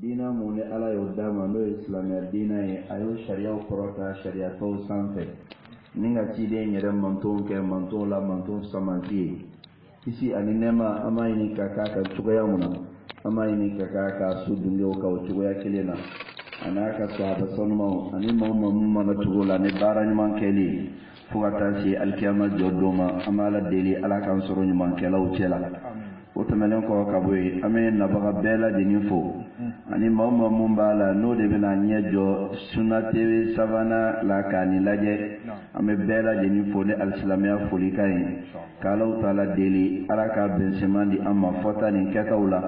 dina mun ni ala y'o d'a ma n'o ye silamɛya dina ye a y'o sariyaw kɔrɔta sariya tɔw sanfɛ ni ka ciden yɛrɛ mantonw kɛ mantonw la manton samanti ye kisi ani nɛɛma an b'a ɲini ka k'a ka cogoya mun na an b'a ɲini ka k'a ka so dunkew ka o cogoya kelen na a n'a ka sahaba sanumaw ani maa mun mana cogo la ni baara ɲuman kɛli fo ka taa se alikiyama jɔ don ma an b'a la deli ala k'an sɔrɔ ɲumankɛlaw cɛ la o tɛmɛnen kɔ ka bɔ yen an bɛ nabaga bɛɛ lajɛlen fo ani maa mun b'a la n'o de bɛna ɲɛ jɔ Sunna TV sabanan la k'a ni lajɛ an bɛ bɛɛ lajɛlen fo ni alisilamɛya folikan ye k'alaw taala deli ala ka bɛnseman di an ma fɔta nin kɛtaw la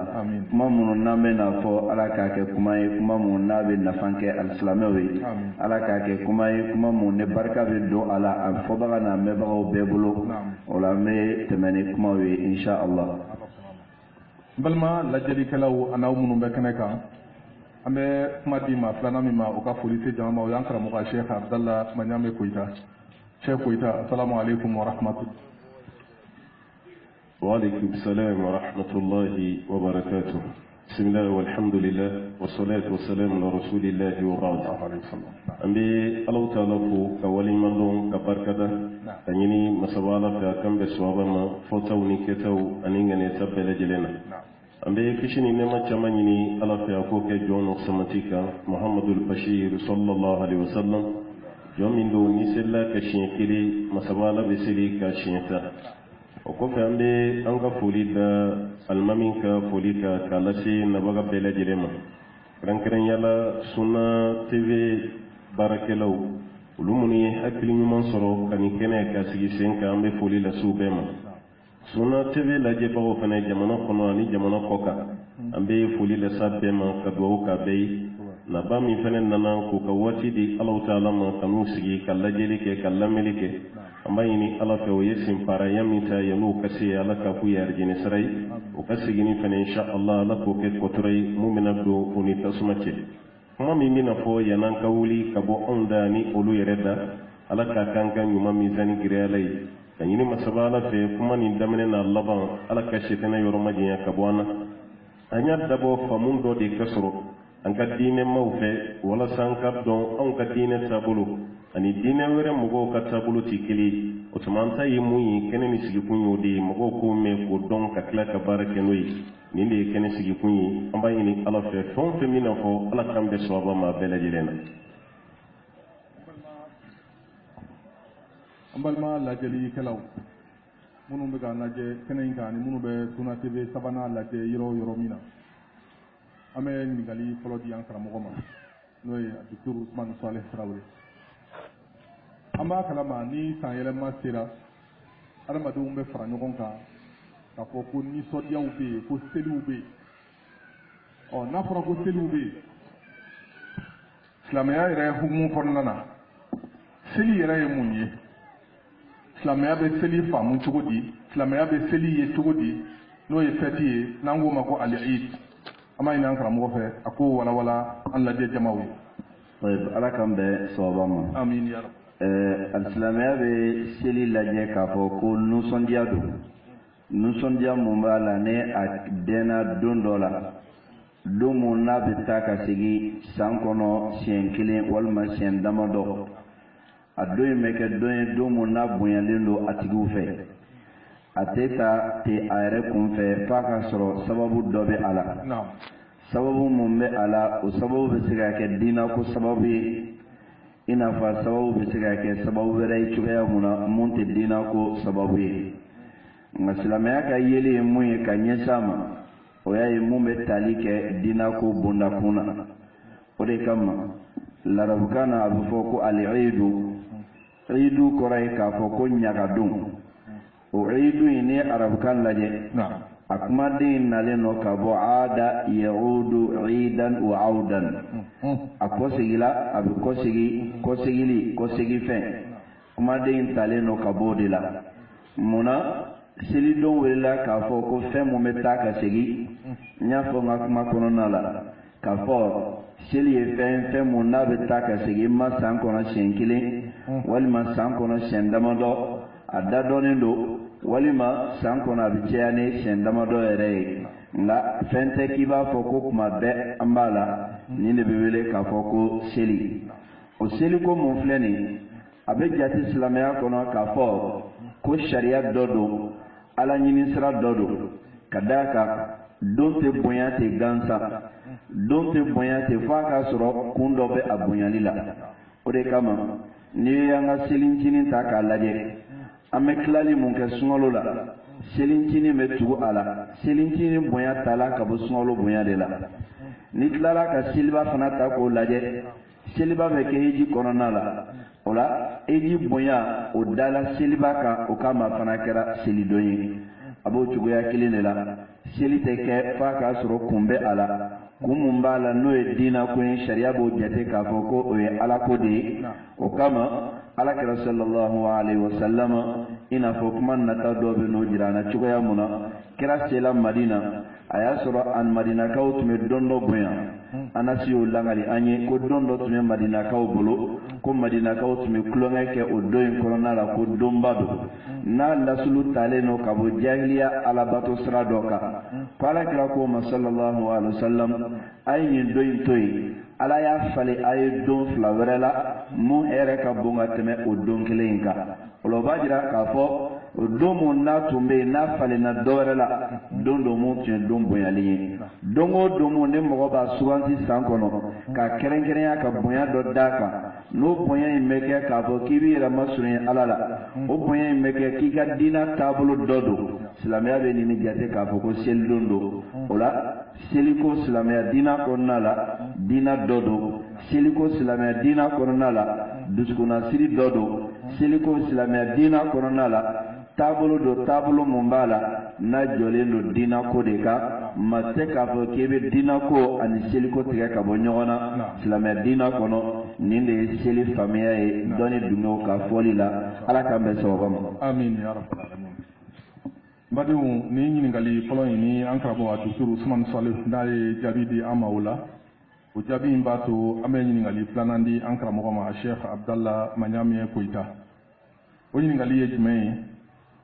kuma minnu n'an bɛ n'a fɔ ala k'a kɛ kuma ye kuma minnu n'a bɛ nafa kɛ alisilamɛw ye ala k'a kɛ kuma ye kuma minnu ni barika bɛ don a la a fɔbaga n'a mɛnbagaw bɛɛ bolo o la an bɛ tɛmɛ ni kumaw ye insha Allah. balma lajɛlikɛlaw a n'aw minnu bɛ kɛnɛ kan an bɛ kuma di ma filanan min ma o ka foli se jama ma o y'an karamɔgɔ Sheikh Abdallah Maɲame Koyita. Sheikh Koyita, assalamu alaikum wa rahmatullah. Wa alaikum salam wa rahmatullahi wa barakatuh. Bismillah walhamdulillah wa salatu wa salam ala rasulillahi wa ba'd. An bɛ Allahu ta'ala fo ka waliɲumandɔn ka barikada ka ɲini masabala fɛ a kan bɛ sawaba ma fɔtaw ni kɛtaw ani ŋaniyata bɛɛ lajɛlen na. An bɛ kisi ni nɛɛma caman ɲini ala fɛ a k'o kɛ jɔn n'o samati kan Muhammadul Bashir sallallahu alaihi wa sallam jɔn min don ni selila ka siɲɛ kelen masabala bɛ seli ka siɲɛ ta. O kɔfɛ an bɛ an ka foli da alimami ka foli ka k'a lase nabaga bɛɛ lajɛlen ma kɛrɛnkɛrɛnyala Sunna TV baarakɛlaw olu minnu ye hakili ɲuman sɔrɔ ka nin kɛnɛ ka sigi sen kan an bɛ foli lase u bɛɛ ma. Sunna TV lajɛbagaw fana jamana kɔnɔ ani jamana kɔ kan an bɛ foli lase bɛɛ ma ka dugawu k'a bɛɛ ye naba min fana nana k'u ka waati di Allahu ta'ala ma ka n'u sigi ka lajɛli kɛ ka lamɛnli kɛ an b'a ɲini ala fɛ o ye senpaaraya min ta yan'u ka se ala ka k'u ye arijɛnɛ sara ye o ka segin fana insha Allah ala k'o kɛ kɔtɔrɔ ye mun bɛna don o ni tasuma cɛ kuma min bɛna fɔ yan'an ka wuli ka bɔ anw da ni olu yɛrɛ da ala k'a k'an ka ɲuman mizani giriya ala ye ka ɲini masaba ala fɛ kuma nin daminɛ n'a laban ala ka setɛnɛ yɔrɔ ma janya ka bɔ an na an y'a dabɔ faamu dɔ de ka sɔrɔ an ka diinɛ maaw fɛ walasa an ka dɔn anw ka diinɛ taabolo ani diinɛ wɛrɛ mɔgɔw ka taabolo tɛ kelen ye o tuma an ta ye mun ye kɛnɛ ni sigikun y'o de ye mɔgɔw k'o mɛn k'o dɔn ka tila ka baara kɛ n'o ye nin de ye kɛnɛ sigikun ye an b'a ɲini ala fɛ fɛn o fɛn min na fɔ ala k'an bɛ sawaba ma bɛɛ lajɛlen na. An balima lajɛlikɛlaw minnu bɛ k'an lajɛ kɛnɛ in kan ani minnu bɛ Sunna TV sabanan lajɛ yɔrɔ o yɔrɔ min na an bɛ ɲininkali fɔlɔ di an karamɔgɔ ma n'o ye Dr. Usman Saleh Tarawele. An b'a kalama ni san yɛlɛma sera adamadenw bɛ fara ɲɔgɔn kan k'a fɔ ko nisɔndiyaw bɛ yen ko seliw bɛ yen n'a fɔra ko seliw bɛ yen silamɛya yɛrɛ hukumu kɔnɔna na seli yɛrɛ ye mun ye silamɛya bɛ seli faamu cogo di silamɛya bɛ seli ye cogo di n'o ye fɛti ye n'an k'o ma ko al-Eid an b'a ɲini an karamɔgɔ fɛ a ko walawala an lajɛ jamaw ye. ala k'an bɛn sawaba ma. Amin ya rabi. Alisilamɛya bɛ seli lajɛ k'a fɔ ko nusɔndiya don nusɔndiya mun b'a la ni a dɛnna don dɔ la don mun n'a bɛ taa ka segin san kɔnɔ siɲɛ kelen walima siɲɛ damadɔ a don in bɛ kɛ don ye don mun n'a bonyalen don a tigiw fɛ a tɛ ta ten a yɛrɛ kunfɛ f'a ka sɔrɔ sababu dɔ bɛ a la sababu mun bɛ a la o sababu bɛ se ka kɛ diinako sababu ye i n'a fɔ sababu bɛ se ka kɛ sababu wɛrɛ ye cogoya mun na mun tɛ diinako sababu ye nka silamɛya ka yeli ye mun ye ka ɲɛsin a ma o y'a ye mun bɛ tali kɛ diinako bondakun na o de kama larabukan na a bɛ fɔ ko al-Eidu Eidu kɔrɔ ye k'a fɔ ko ɲagadon o Eidu in ni arabukan lajɛ a kumaden nalen nɔ ka bɔ aada yaudu iidan wa awdan a kɔsegila a bɛ kɔsegi kɔsegili kɔsegifɛn kumaden talen nɔ ka bɔ o de la munna selidon welela k'a fɔ ko fɛn mun bɛ taa ka segin n y'a fɔ n ka kuma kɔnɔna la k'a fɔ seli ye fɛn mun n'a bɛ taa ka segin ma san kɔnɔ siɲɛ kelen walima san kɔnɔ siɲɛ damadɔ a da dɔnnen don walima san kɔnɔ a bɛ caya ni siɲɛ damadɔ yɛrɛ ye nga fɛn tɛ k'i b'a fɔ ko kuma bɛɛ an b'a la nin de bɛ wele k'a fɔ ko seli o seliko mun filɛ nin a bɛ jate silamɛya kɔnɔ k'a fɔ ko sariya dɔ don ala ɲini sira dɔ don ka d'a kan don tɛ bonya tɛ gansan don tɛ bonya tɛ f'a k'a sɔrɔ kun dɔ bɛ a bonyali la o de kama n'i y'an ka selincinin ta k'a lajɛ an bɛ tilali mun kɛ sunkalo la selincinin bɛ tugu a la selincinin bonya tala ka bɔ sunkalo bonya de la ni tilala ka seliba fana ta k'o lajɛ seliba bɛ kɛ hiji kɔnɔna la o la hiji bonya o dala seliba kan o kama fana kɛra selidon ye a b'o cogoya kelen de la seli tɛ kɛ f'a k'a sɔrɔ kun bɛ a la kun mun b'a la n'o ye diina ko ye sariya b'o jate k'a fɔ ko o ye ala ko de ye o kama alakira sallallahu alaihi wasallam i n'a fɔ kuma nata dɔ bɛ n'o jira an na cogoya mun na kira sela madina a y'a sɔrɔ an madinakaw tun bɛ don dɔ bonya anasi y'o langali an ye ko don dɔ tun bɛ madinakaw bolo ko madinakaw tun bɛ tulonkɛ kɛ o don in kɔnɔna la ko donba don n'a lasulu talen don ka bɔ jahiliya alabato sira dɔ kan ko alakira ko ma sallallahu alaihi wasallam a ye nin don in to yen ala y'a falen a ye don fila wɛrɛ la mun hɛrɛ ka bon ka tɛmɛ o don kelen in kan o la o b'a jira k'a fɔ o don mun n'a tun bɛ yen n'a falenna dɔ wɛrɛ la don dɔ mun tun ye don bonyalen ye don o don mun ni mɔgɔ b'a suganti san kɔnɔ ka kɛrɛnkɛrɛnya ka bonya dɔ d'a kan n'o bonya in bɛ kɛ k'a fɔ k'i b'i yɛrɛ masurunya ala la o bonya in bɛ kɛ k'i ka diina taabolo dɔ don silamɛya bɛ nin jate k'a fɔ ko selidon don o la seliko silamɛya diina kɔnɔna la diina dɔ don seliko silamɛya diina kɔnɔna la dusukunnasiri dɔ don seliko silamɛya diina kɔnɔna la taabolo do taabolo mun b'a la n'a jɔlen do diina ko de kan ma tɛ k'a fɔ k'i bɛ diina ko ani seliko tigɛ ka bɔ ɲɔgɔn na silamɛya diina kɔnɔ nin de ye seli faamuya ye dɔnni dunkew ka fɔli la ala k'an bɛn sababa ma. Amin ya rabbal alamin. Badenw ni ɲininkali fɔlɔ in ni an karamɔgɔ a dusuru Usumani Salihu n'a ye jaabi di an ma o la o jaabi in b'a to an bɛ ɲininkali filanan di an karamɔgɔ ma Sheikh Abdallah Maɲamiye Koyita o ɲininkali ye jumɛn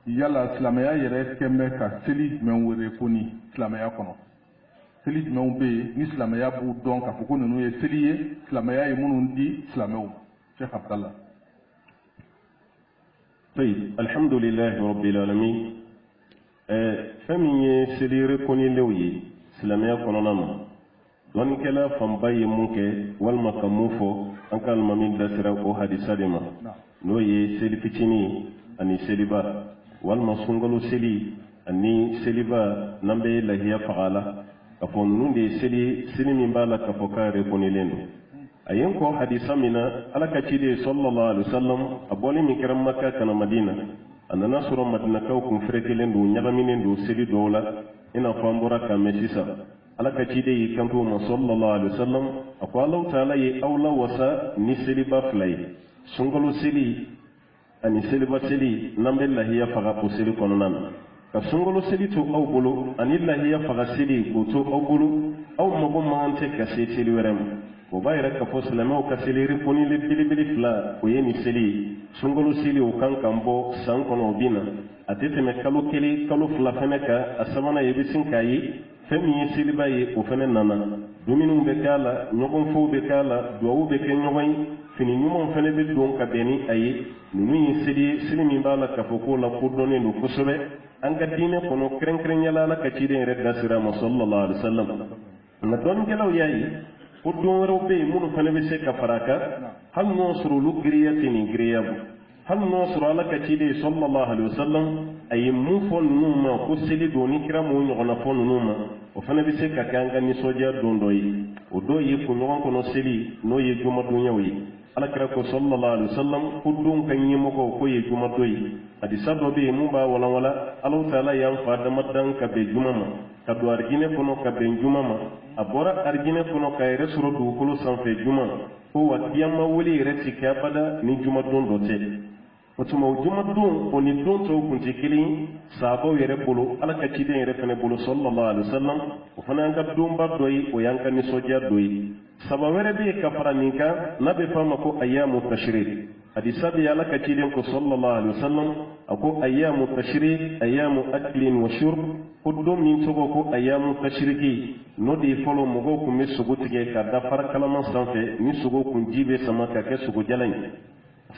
ye yala silamɛya yɛrɛ kɛn bɛ ka seli jumɛn wele ko ni silamɛya kɔnɔ seli jumɛnw bɛ yen ni silamɛya b'u dɔn k'a fɔ ko ninnu ye seli ye silamɛya ye minnu di silamɛw ma Sheikh Abdallah. طيب الحمد لله رب العالمين fɛn min ye seli reconnaîlenw ye silamɛya kɔnɔna ma dɔɔnikɛla fanba ye mun kɛ walima ka mun fɔ an ka alimami da sera o hadisa de ma n'o ye seli fitinin ani seliba walima sunkalo seli ani seliba n'an bɛ lahiya faga la k'a fɔ ninnu de ye seli min b'a la k'a fɔ k'a reconnaîlen don a ye n kɔ hadisa min na ala ka ciden sallallahu alaihi wasallam a bɔli min kɛra Maka kana Madina a nana sɔrɔ madinakaw kun ferekelen don ɲagaminen don seli dɔw la i n'a fɔ an bɔra k'a mɛn sisan ala ka ciden y'i kanto ma sallallahu alaihi wasallam a ko Alahu taala ye aw la wasa ni seliba fila ye sunkalo seli ani seliba seli n'an bɛ lahiya faga o seli kɔnɔna na ka sunkalo seli to aw bolo ani lahiya faga seli k'o to aw bolo aw mago man tɛ ka se seli wɛrɛ ma o b'a yɛrɛ k'a fɔ silamɛw ka seli reconnaîlen belebele fila o ye nin seli ye sunkalo seli o kan k'an bɔ san kɔnɔ o bɛ na a tɛ tɛmɛ kalo kelen kalo fila fɛnɛ kan a sabanan i bɛ sin k'a ye fɛn min ye seliba ye o fɛnɛ nana dumuniw bɛ k'a la ɲɔgɔnfɔw bɛ k'a la duwawu bɛ kɛ ɲɔgɔn ye fini ɲumanw fɛnɛ bɛ don ka bɛn ni a ye ninnu ye seli ye seli min b'a la k'a fɔ k'o la kodɔnnen don kosɛbɛ an ka diinɛ kɔnɔ kɛrɛnkɛrɛnyala ala ka ciden yɛrɛ da sira ma sallallahu alaihi wasallam nka dɔɔnikɛlaw y'a ye ko don wɛrɛw bɛ yen minnu fana bɛ se ka fara a kan hali n'o sɔrɔ olu giriya tɛ nin giriya bɔ hali n'o sɔrɔ ala ka ciden sallallahu alaihi wasallam a ye mun fɔ ninnu ma ko seli don ni kira m'o ɲɔgɔnna fɔ ninnu ma o fana bɛ se ka kɛ an ka nisɔndiya don dɔ ye o dɔ ye kunɲɔgɔn kɔnɔ seli n'o ye jumadonyaw ye alakira ko sallallahu alaihi wasallam ko don ka ɲɛmɔgɔw ko ye jumadon ye hadisa dɔ bɛ yen mun b'a walawala Alahu taala y'an fa damadan ka bɛn juma ma ka don arijinɛ kɔnɔ ka bɛn juma ma a bɔra arijinɛ kɔnɔ ka yɛrɛ sɔrɔ dugukolo sanfɛ juma ko wa kiyama wele yɛrɛ ti kɛ abada ni jumadon dɔ tɛ o tuma o jumadon o ni don tɔw kun tɛ kelen ye sahabaw yɛrɛ bolo ala ka ciden yɛrɛ fana bolo sallallahu alaihi wasallam o fana y'an ka donba dɔ ye o y'an ka nisɔndiya dɔ ye saba wɛrɛ bɛ yen ka fara nin kan n'a bɛ f'a ma ko ayyamu tashrik hadisa bi ala ka cidin ko sallallahu alaihi wasallam ako ayyamu tashrik ayyamu aklin wa shurb kudum min togo ko ayyamu tashriki no di folo mogo ko mi sugu tige ka da far kalama sanfe ni sugu kun jibe sama ka ke sugu jalan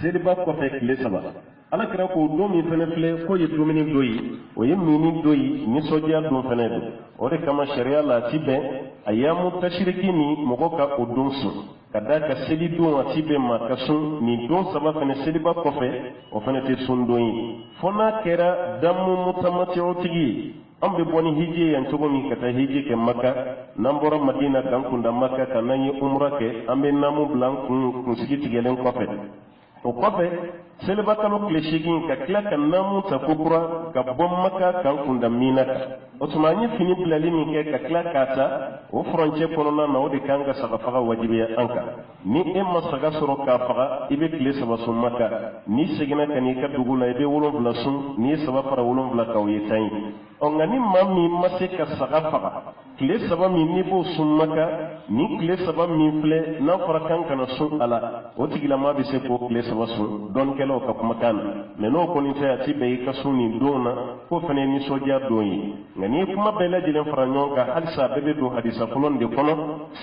sedi ba ko fe kile saba ala kira ko do mi fene fle ko ye domini doyi o ye mini doyi ni soja do fene do o de kama sharia la tibe ayyamu tashriki ni mogo ka odunsu kada ka seli don a tibe ma ka sun ni don saba fene seli ba kɔfɛ o fene te sun don ye fo n'a kɛra damu mutamatiw tigi an bɛ bɔ ni hiji yan cogo min ka taa hiji kɛ maka n'an bɔra madina k'an kunda maka ka n'an ye umra kɛ an bɛ namu bila an kunsigi tigɛlen kɔfɛ o kɔfɛ seliba kalo tile 8 ka tila ka namu ta kokura ka bɔ maka k'an kunda mina kan o tuma an ye fini bilali min kɛ ka tila k'a ta o furancɛ kɔnɔna na o de kan ka saga faga wajibiya an kan ni e ma saga sɔrɔ k'a faga i bɛ tile 3 sun maka n'i seginna ka n'i ka dugu la i bɛ 7 sun n'i ye 3 fara 7 kan o ye 10 ye ɔ nka ni maa min ma se ka saga faga tile 3 min n'i b'o sun maka ni tile 3 min filɛ n'a fɔra kan kana sun a la o tigilama bɛ se k'o tile 3 sun dɔɔnikɛlaw ka kumakan na mɛ n'o kɔni tɛ a ti bɛn i ka sun nin don na k'o fana ye nisɔndiya don ye nka n'i ye kuma bɛɛ lajɛlen fara ɲɔgɔn kan halisa bɛɛ bɛ don hadisa fɔlɔ de kɔnɔ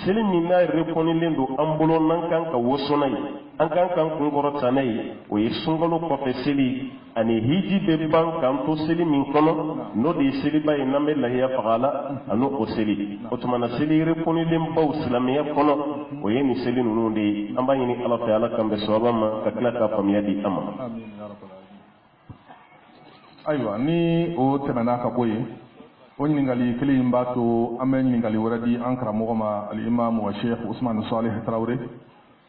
seli min n'a rekɔnilen don an bolo n'an kan ka woso n'a ye an kan k'an kunkɔrɔ ta n'a ye o ye sunkalo kɔfɛ seli ani hiji bɛ ban k'an to seli min kɔnɔ n'o de ye seliba ye n'an bɛ lahiya faga la ani o seli o tuma na seli rekɔnilen baw silamɛya kɔnɔ o ye nin seli ninnu de ye an b'a ɲini ala fɛ ala kan bɛ sababa ma ka tila ka faamuya di an ma. ayiwa ni o tɛmɛna ka bɔ yen o ɲininkali kelen in b'a to an bɛ ɲininkali wɛrɛ di an karamɔgɔ ma alimamu wa sheikh usman salih tarawele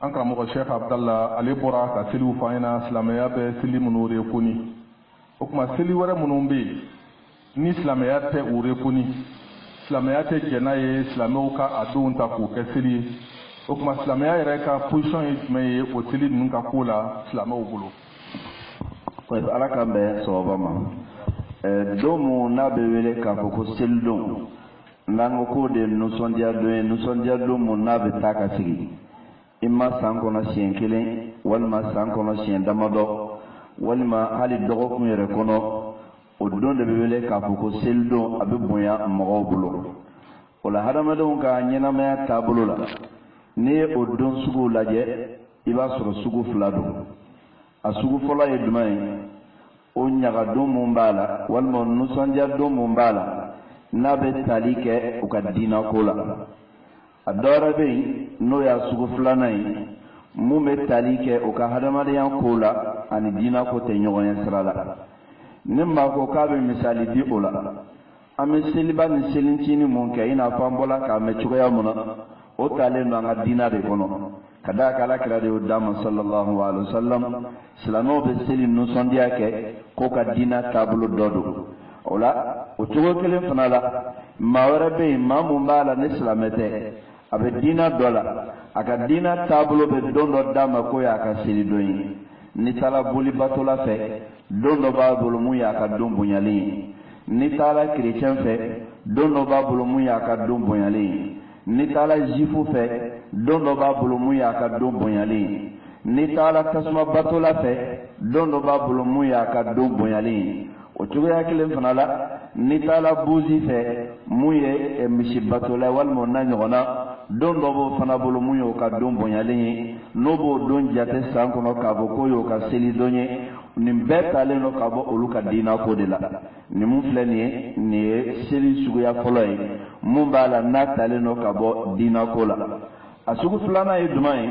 an karamɔgɔ sheikh abdallah ale bɔra ka seliw fɔ an ɲɛna silamɛya bɛ seli minnu rekoni o tuma seli wɛrɛ minnu bɛ yen ni silamɛya tɛ o rekoni silamɛya tɛ jɛn n'a ye silamɛw ka a denw ta k'o kɛ seli ye o tuma silamɛya yɛrɛ ka position ye jumɛn ye o seli ninnu ka ko la silamɛw bolo. ala k'an bɛn sababa ma don min n'a bɛ wele k'a fɔ ko selidon n'an ko k'o de ye nisɔndiya don ye nisɔndiya don min n'a bɛ taa ka sigi i ma san kɔnɔ siɲɛ 1 walima san kɔnɔ siɲɛ damadɔ walima hali dɔgɔkun yɛrɛ kɔnɔ o don de bɛ wele k'a fɔ ko selidon a bɛ bonya mɔgɔw bolo o la hadamadenw ka ɲɛnamaya taabolo la n'i ye o don suguw lajɛ i b'a sɔrɔ sugu 2 don a sugu fɔlɔ ye jumɛn ye o ɲagadon mun b'a la walima nisɔndiya don mun b'a la n'a bɛ tali kɛ u ka diinako la a dɔ wɛrɛ bɛ yen n'o y'a sugu 2nan ye mun bɛ tali kɛ u ka hadamadenya ko la ani diinako tɛ ɲɔgɔn ye sira la ne m'a fɔ k'a bɛ misali di o la an bɛ seliba ni selincinin mun kɛ i n'a fɔ an bɔra k'a mɛn cogoya mun na o talen don an ka diina de kɔnɔ ka d'a kan alakira de y'o d'a ma sallallahu alaihi wa sallam silamɛw bɛ seli nisɔndiya kɛ k'o ka diina taabolo dɔ don o la o cogo kelen fana la maa wɛrɛ bɛ yen maa mun b'a la ni silamɛ tɛ a bɛ diina dɔ la a ka diina taabolo bɛ don dɔ d'a ma k'o y'a ka seli don ye n'i taara bolibatola fɛ don dɔ b'a bolo mun y'a ka don bonyalen ye n'i taara kerecɛn fɛ don dɔ b'a bolo mun y'a ka don bonyalen ye n'i taara zifu fɛ don dɔ b'a bolo mun y'a ka don bonyalen ye n'i taara tasuma batola fɛ don dɔ b'a bolo mun y'a ka don bonyalen ye o cogoya kelen fana la n'i taara buzi fɛ mun ye misi batola ye walima o n'a ɲɔgɔnna don dɔ b'o fana bolo mun y'o ka don bonyalen ye n'o b'o don jate san kɔnɔ k'a fɔ k'o y'o ka seli don ye nin bɛɛ talen don ka bɔ olu ka diinako de la nin mun filɛ nin ye seli suguya fɔlɔ ye mun b'a la n'a talen don ka bɔ diinako la a sugu 2nan ye jumɛn ye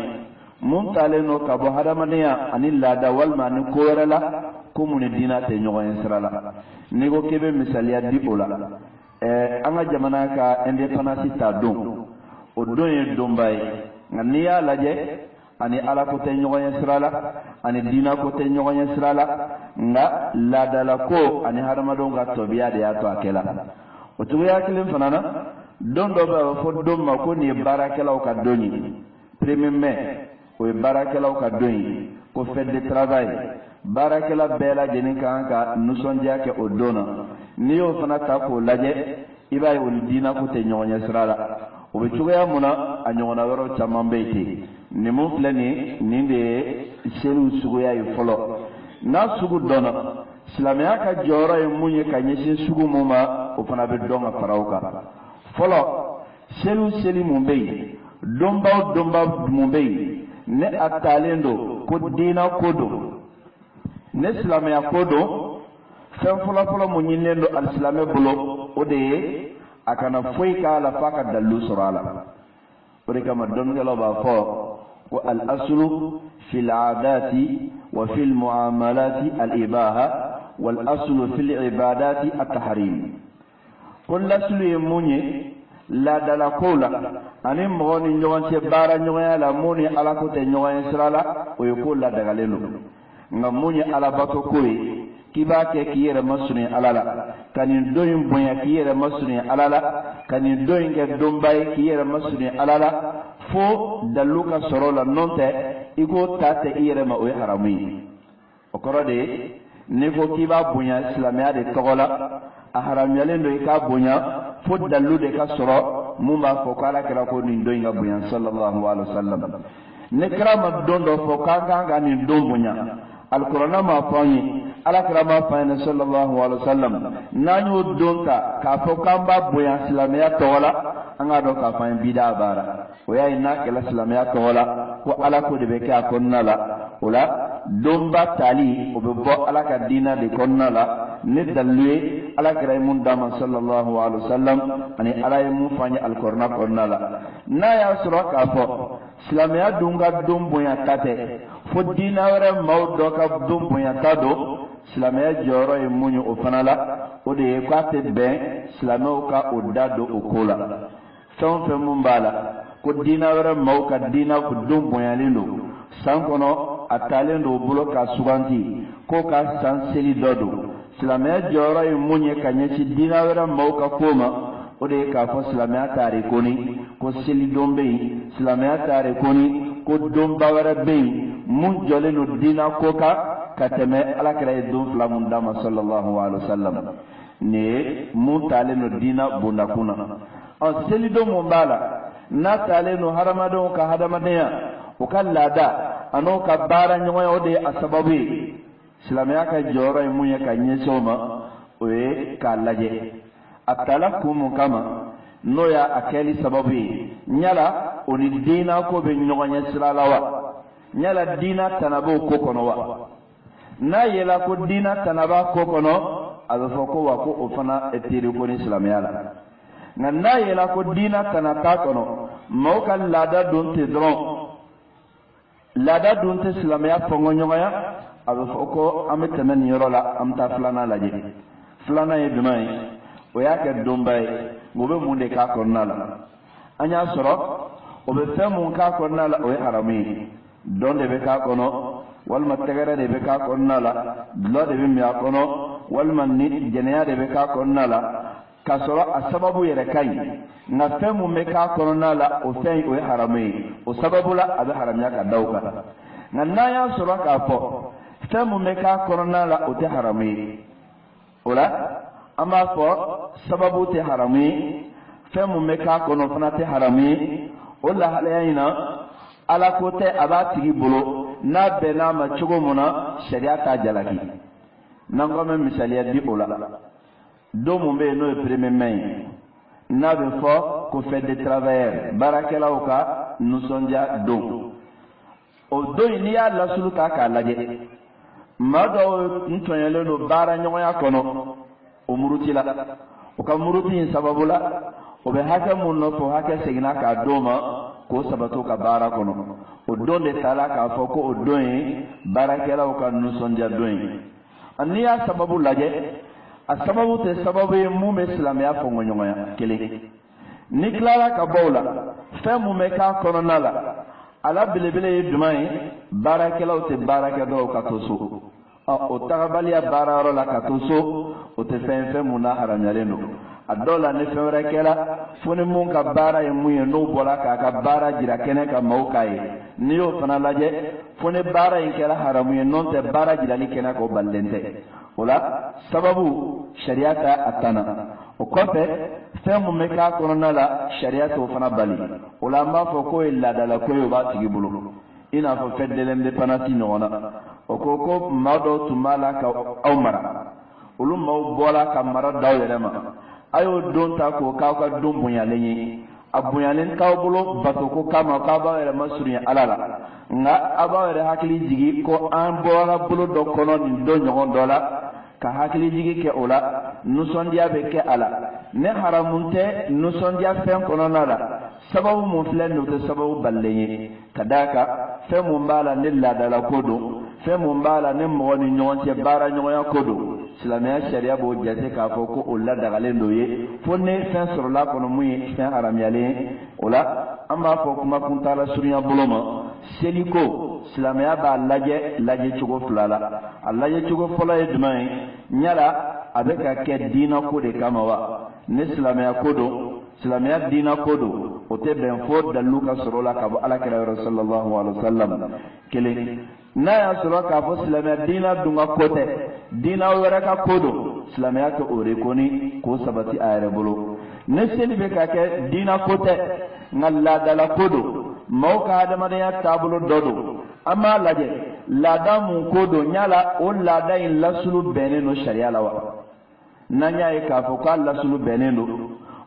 mun talen don ka bɔ hadamadenya ani laada walima ani ko wɛrɛ la ko mun ni diina tɛ ɲɔgɔn ye sira la n'i ko k'i bɛ misaliya di o la an ka jamana ka indépendance ta don o don ye donba ye nka n'i y'a lajɛ ani ala ko tɛ ɲɔgɔn ye sira la ani diina ko tɛ ɲɔgɔn ye sira la nka laadala ko ani hadamadenw ka tɔbiya de y'a to a kɛ la o cogoya kelen fana na don dɔ bɛ a bɛ fɔ don ma ko nin ye baarakɛlaw ka don ye 1er mai o ye baarakɛlaw ka don ye ko fête de travail baarakɛla bɛɛ lajɛlen kan ka nisɔndiya kɛ o don na n'i y'o fana ta k'o lajɛ i b'a ye o ni diina ko tɛ ɲɔgɔn ye sira la o bɛ cogoya mun na a ɲɔgɔnna yɔrɔ caman bɛ yen ten nin mun filɛ nin de ye seliw suguya ye fɔlɔ n'a sugu dɔnna silamɛya ka jɔyɔrɔ ye mun ye ka ɲɛsin sugu mun ma o fana bɛ dɔn ka fara o kan fɔlɔ seli mun bɛ yen donbaw mun bɛ yen ne a talen don ko diina ko don ne silamɛya ko don fɛn fɔlɔfɔlɔ mun ɲinilen don alisilamɛ bolo o de ye a kana foyi k'a la f'a ka dalilu sɔrɔ a la o de kama dɔnnikɛlaw b'a fɔ ko al-aslu fil aadati wa fil muamalati al-ibaha wal aslu fil ibadati at-tahrim ko laslu ye mun ye laadala kow la ani mɔgɔ ni ɲɔgɔn cɛ baara ɲɔgɔnya la mun ni ala ko tɛ ɲɔgɔn ye sira la o ye ko ladagalen don nka mun ye alabato ko ye k'i b'a kɛ k'i yɛrɛ masurunya ala la ka nin don in bonya k'i yɛrɛ masurunya ala la ka nin don in kɛ donba ye k'i yɛrɛ masurunya ala la fo dalilu ka sɔrɔ o la n'o tɛ i k'o ta tɛ i yɛrɛ ma o ye haramu ye o kɔrɔ de ye n'i ko k'i b'a bonya silamɛya de tɔgɔ la a haramuyalen don i k'a bonya fo dalilu de ka sɔrɔ mun b'a fɔ ko ala kɛra ko nin don in ka bonya sallallahu alaihi wa sallam ne kɛra ma don dɔ fɔ k'an kan ka nin don bonya alikuranna m'a fɔ an ye alakira m'a fɔ an ye sallallahu alaihi wa sallam n'an y'o don ta k'a fɔ k'an b'a bonya silamɛya tɔgɔ la an k'a dɔn k'a fɔ an ye bida baara o y'a ye n'a kɛla silamɛya tɔgɔ la ko ala ko de bɛ kɛ a kɔnɔna la o la donba tali o bɛ bɔ ala ka diina de kɔnɔna la ne dalilu ye alakira ye mun d'a ma sallallahu alaihi wa sallam ani ala ye mun fɔ an ye alikuranna kɔnɔna la n'a y'a sɔrɔ k'a fɔ silamɛya dun ka don bonya ta tɛ fo diina wɛrɛ maaw dɔ ka don bonya ta don silamɛya jɔyɔrɔ ye mun ye o fana la o de ye k'a tɛ bɛn silamɛw ka o da don o ko la fɛn o fɛn mun b'a la ko diina wɛrɛ maaw ka diina don bonyalen don san kɔnɔ a taalen don o bolo ka suganti ko ka san seli dɔ don silamɛya jɔyɔrɔ ye mun ye ka ɲɛsin diina wɛrɛ maaw ka ko ma o de ye k'a fɔ silamɛya taare koni ko selidon bɛ yen silamɛya taare koni ko donba wɛrɛ bɛ yen mun jɔlen don diina ko kan ka tɛmɛ alakira ye don fila mun d'a ma sallallahu alaihi wa sallam nin ye mun taalen don diina bondakun na selidon mun b'a la n'a taalen don hadamadenw ka hadamadenya o ka laada a n'o ka baara ɲɔgɔnya o de ye a sababu ye silamɛya ka jɔyɔrɔ ye mun ye ka ɲɛsin o ma o ye k'a lajɛ a tala kun mun kama n'o y'a kɛli sababu ye ɲala o ni diina ko bɛ ɲɔgɔn ɲɛ sira la wa ɲala diina tana b'o ko kɔnɔ wa n'a yela ko diina tana b'a ko kɔnɔ a bɛ fɔ ko wa ko o fana teri ko ni silamɛya la nka n'a yela ko diina tana t'a kɔnɔ maaw ka laada don tɛ dɔrɔn laada dun tɛ silamɛya fɔnkɔɲɔgɔnya a bɛ fɔ ko an bɛ tɛmɛ nin yɔrɔ la an bɛ taa filanan lajɛ filanan ye jumɛn ye o y'a kɛ donba ye o bɛ mun de k'a kɔnɔna la an y'a sɔrɔ o bɛ fɛn mun k'a kɔnɔna la o ye haramu ye dɔn de bɛ k'a kɔnɔ walima tɛgɛrɛ de bɛ k'a kɔnɔna la dulɔ de bɛ min a kɔnɔ walima jɛnɛya de bɛ k'a kɔnɔna la k'a sɔrɔ a sababu yɛrɛ ka ɲi nka fɛn mun bɛ k'a kɔnɔna la o fɛn o ye haramu ye o sababu la a bɛ haramuya ka da o kan nka n'a y'a sɔrɔ k'a fɔ fɛn mun bɛ k'a kɔnɔna la o tɛ haramu ye o la an b'a fɔ sababu tɛ haramu ye fɛn mun bɛ k'a kɔnɔ fana tɛ haramu ye o lahalaya in na ala ko tɛ a b'a tigi bolo n'a bɛn n'a ma cogo mun na sariya t'a jalaki n'an ko an bɛ misaliya di o la don mun bɛ yen n'o ye premier mai ye n'a bɛ fɔ ko fête des travailleurs baarakɛlaw ka nisɔndiya don o don in n'i y'a lasulu ta k'a lajɛ maa dɔw n tɔɲɔlen don baara ɲɔgɔnya kɔnɔ o muruti la o ka muruti in sababu la o bɛ hakɛ mun nɔfɛ o hakɛ seginna k'a d'o ma k'o sabato ka baara kɔnɔ o don de taala k'a fɔ ko o don ye baarakɛlaw ka nisɔndiya don ye n'i y'a sababu lajɛ a sababu tɛ sababu ye mun bɛ silamɛya fɔnkɔɲɔgɔnya kelen ni tilara ka bɔ o la fɛn mun bɛ k'a kɔnɔna la ala belebele ye jumɛn ye baarakɛlaw tɛ baarakɛ dɔw ka to so o tagabaliya baarayɔrɔ la ka to so o tɛ fɛn mun na haramuyalen don a dɔw la ni fɛn wɛrɛ kɛra fo ni mun ka baara ye mun ye n'o bɔra k'a ka baara jira kɛnɛ ka maaw k'a ye n'i y'o fana lajɛ fo ni baara in kɛra haramu ye n'o tɛ baara jirali kɛnɛ k'o balilen tɛ o la sababu sariya t'a a tanna o kɔfɛ fɛn mun bɛ k'a kɔnɔna la sariya t'o fana bali o la an b'a fɔ k'o ye laadala ko ye o b'a tigi bolo ina fo feddelen de panati nona o ko mado tumala ka awmara ulum maw bola ka mara dawlema ayo don ta ko ka don bunyalen abunyalen ka bolo bato ko kama ka ba wala masuri alala nga aba wala hakili jigi ko an bola bolo do kono ni do nyogon dola ka hakili jigi ke ola nusondiya be ke ala ne haramunte nusondiya fen kono nala sababu mun filɛ n'o tɛ sababu balilen ye ka d'a kan fɛn mun b'a la ne laadala ko don fɛn mun b'a la ne mɔgɔ ni ɲɔgɔn cɛ baara ɲɔgɔnya ko don silamɛya sariya b'o jate k'a fɔ ko o ladagalen dɔ ye fo ne fɛn sɔrɔla kɔnɔ mun ye fɛn haramuyalen ye o la an b'a fɔ kuma kuntala surunya bolo ma seliko silamɛya b'a lajɛ cogo fila la a lajɛ cogo fɔlɔ ye jumɛn ye yala a bɛ ka kɛ diina ko de kama wa ne silamɛya ko don silamɛya diina ko don o tɛ bɛn fo dalilu ka sɔrɔ la ka bɔ alakira yɔrɔ sallallahu alaihi wa sallam kelen n'a y'a sɔrɔ k'a fɔ silamɛya diina dun ka ko tɛ diina wɛrɛ ka ko don silamɛya tɛ o rekoni k'o sabati a yɛrɛ bolo ne seli bɛ ka kɛ diina ko tɛ nka laadala ko don maaw ka adamadenya taabolo dɔ don an b'a lajɛ laada mun ko don yala o laada in lasulu bɛnnen don sariya la wa n'an y'a ye k'a fɔ k'a lasulu bɛnnen don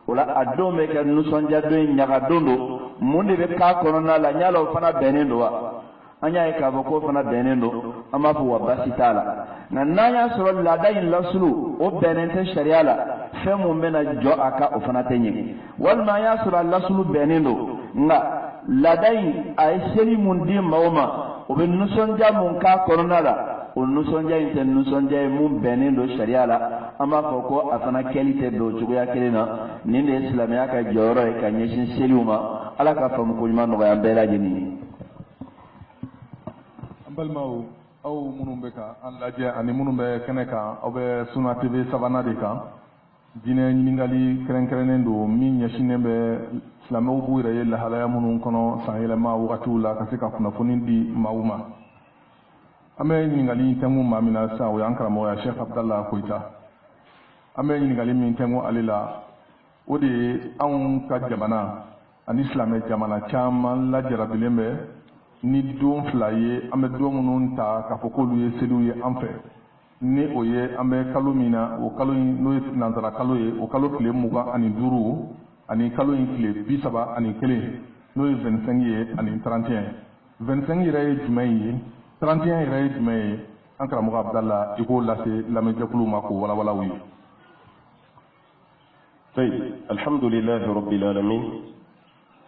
o la a don bɛ kɛ nisɔndiya don in ɲaga don don mun de bɛ k'a kɔnɔna la yala o fana bɛnnen don wa an y'a ye k'a fɔ k'o fana bɛnnen don an b'a fɔ wa baasi t'a la nka n'an y'a sɔrɔ laada in lasulu o bɛnnen tɛ sariya la fɛn mun bɛna jɔ a kan o fana tɛ ɲɛ walima an y'a sɔrɔ a lasulu bɛnnen don nka laada in a ye seli mun di maaw ma o bɛ nisɔndiya mun k'a kɔnɔna la o nisɔndiya in tɛ nisɔndiya ye mun bɛnnen don sariya la an b'a fɔ ko a fana kɛli tɛ don cogoya kelen na nin de ye silamɛya ka jɔyɔrɔ ye ka ɲɛsin seliw ma ala ka faamuko ɲuman nɔgɔya an bɛɛ lajɛlen ye. an balimaw aw minnu bɛ ka an lajɛ ani minnu bɛ kɛnɛ kan aw bɛ Suna TV sabanan de kan diinɛ ɲininkali kɛrɛnkɛrɛnnen don min ɲɛsinnen bɛ silamɛw b'u yɛrɛ ye lahalaya minnu kɔnɔ san yɛlɛma wagatiw la ka se ka kunnafoni di maaw ma. an bɛ ɲininkali tɛngu maa min na sisan o y'an karamɔgɔ Sheikh Abdallah Koyita an bɛ ɲininkali min tɛngu ale la o de ye anw ka jamana ani silamɛ jamana caman lajarabilen bɛ ni don fila ye an bɛ don minnu ta k'a fɔ k'olu ye seliw ye an fɛ ni o ye an bɛ kalo min na o kalo in n'o ye nansara kalo ye o kalo tile 25 ani kalo in tile 31 n'o ye 25 ye ani 31 25 yɛrɛ ye jumɛn ye 31 yɛrɛ ye jumɛn ye an karamɔgɔ Abdallah i k'o lase lamɛnjɛkuluw ma k'o walawalaw ye. alhamdulillahi rabbil alamin